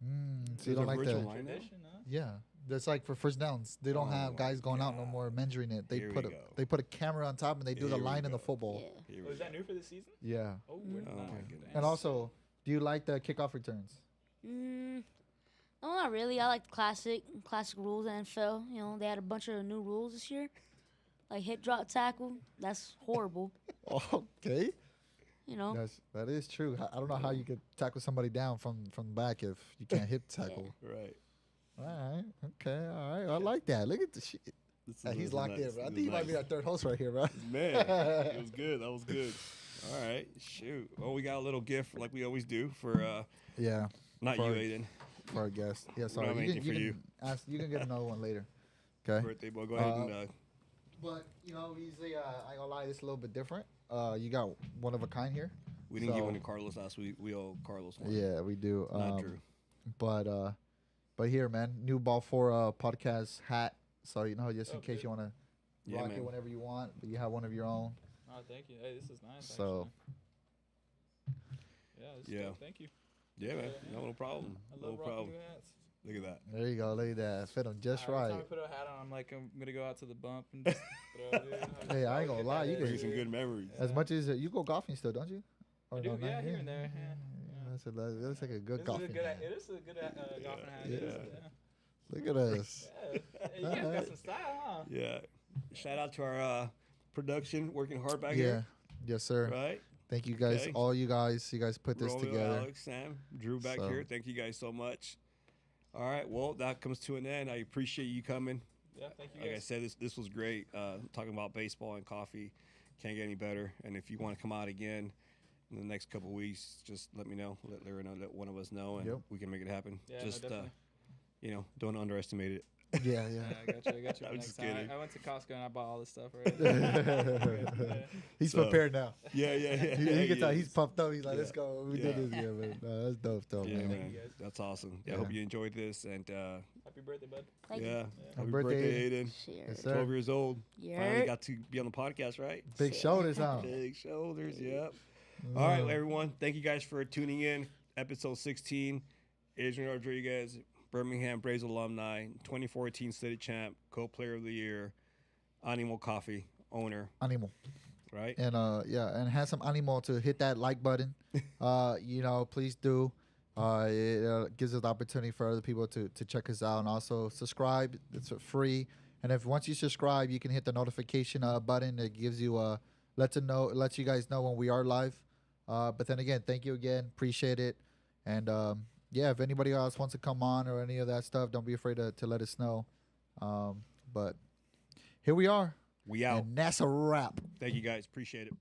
So you There's don't a like virtual the line now? Tradition, huh? Yeah. That's like for first downs. They don't Oh have my guys going out no God. more measuring it. They Here we put go. they put a camera on top and they do the Here we line in the go. football. Yeah. Here Oh, we is that go. new for this season? Yeah. Oh, where's Oh that? my goodness. And also, do you like the kickoff returns? No, not really. I like the classic rules of NFL. You know, they had a bunch of new rules this year, like hit, drop, tackle. That's horrible. Okay. You know. That is true. I don't know how you could tackle somebody down from the back if you can't hit tackle. Right. All right. Okay. All right. I like that. Look at the shit. This He's is locked nice. in, bro. I This think he is might be nice. our third host right here, bro. Man, it was good. That was good. All right, shoot. Well, we got a little gift like we always do for Yeah. not For- you, Aiden. For our guest. Yeah. don't Sorry. have You anything can, for you can ask. You can get another one later. Okay. Birthday boy. Go ahead and But you know, usually I ain't gonna lie, it's a little bit different. You got one of a kind here. We didn't give So- one to Carlos last week. We owe Carlos one. Yeah, we do. Not Drew. But here, man, new Ball 4 podcast hat. So you know, just in Oh, case good. you want to Yeah, rock man. it whenever you want, but you have one of your own. Oh, thank you. Hey, this is nice. So- actually. Yeah. This is Yeah. dope. Thank you. Yeah, man. Yeah. No problem. I No love rocking problem. new hats. Look at that. There you go. Look at that. Fit them just Every time I right. put a hat on, I'm like, I'm gonna go out to the bump and just throw it, dude. Hey, I ain't gonna lie, you Bring can- some good memories. As much as you go golfing still, don't you? Or I do, no, not yeah, here yet? and there, yeah. That looks like a good This is a golfing good, hat. it is a good golfing hat. Yeah. It is, Look at us. yeah. Hey, you guys got some style, huh? Yeah. Shout out to our production working hard back Yeah. here. Yes, sir. Right? Thank you guys, Okay. all you guys. You guys put this Romeo, together. Alex, Sam, Drew back So- here. Thank you guys so much. All right. Well, that comes to an end. I appreciate you coming. Yeah, thank you Like I guys. said, this was great. Talking about baseball and coffee. Can't get any better. And if you want to come out again in the next couple of weeks, just let me know. Let Lira know, let one of us know, and Yep. we can make it happen. Yeah, no, just definitely. don't underestimate it. Yeah, Yeah, yeah. I got you. I got you. I'm Next just time. kidding. I went to Costco and I bought all this stuff already. He's So- prepared now. Yeah. You can tell he's Yes. pumped up. He's like, let's Yeah. go. We Yeah. did this again, man. No, that's dope, though, Yeah, man. man. you guys. That's awesome. Yeah, I Yeah. hope you enjoyed this. And Happy birthday, bud. Thank yeah, you. happy Happy birthday, birthday, Aiden. Cheers. Yes, sir. 12 years old. Finally Yeah. got to be on the podcast, right? Big shoulders, huh? Big shoulders, yep. All right, everyone. Thank you guys for tuning in. Episode 16. Adrian Rodriguez, Birmingham Braves alumni, 2014 City Champ, co-player of the year, Animal Coffee owner, Animal. right? And and have some animal to hit that like button. Please do. It gives us the opportunity for other people to check us out, and also subscribe. It's free. And if once you subscribe, you can hit the notification button. It gives you lets you guys know when we are live. But then again, thank you again. Appreciate it. And if anybody else wants to come on or any of that stuff, don't be afraid to let us know. But here we are. We out. And that's a wrap. Thank you guys. Appreciate it.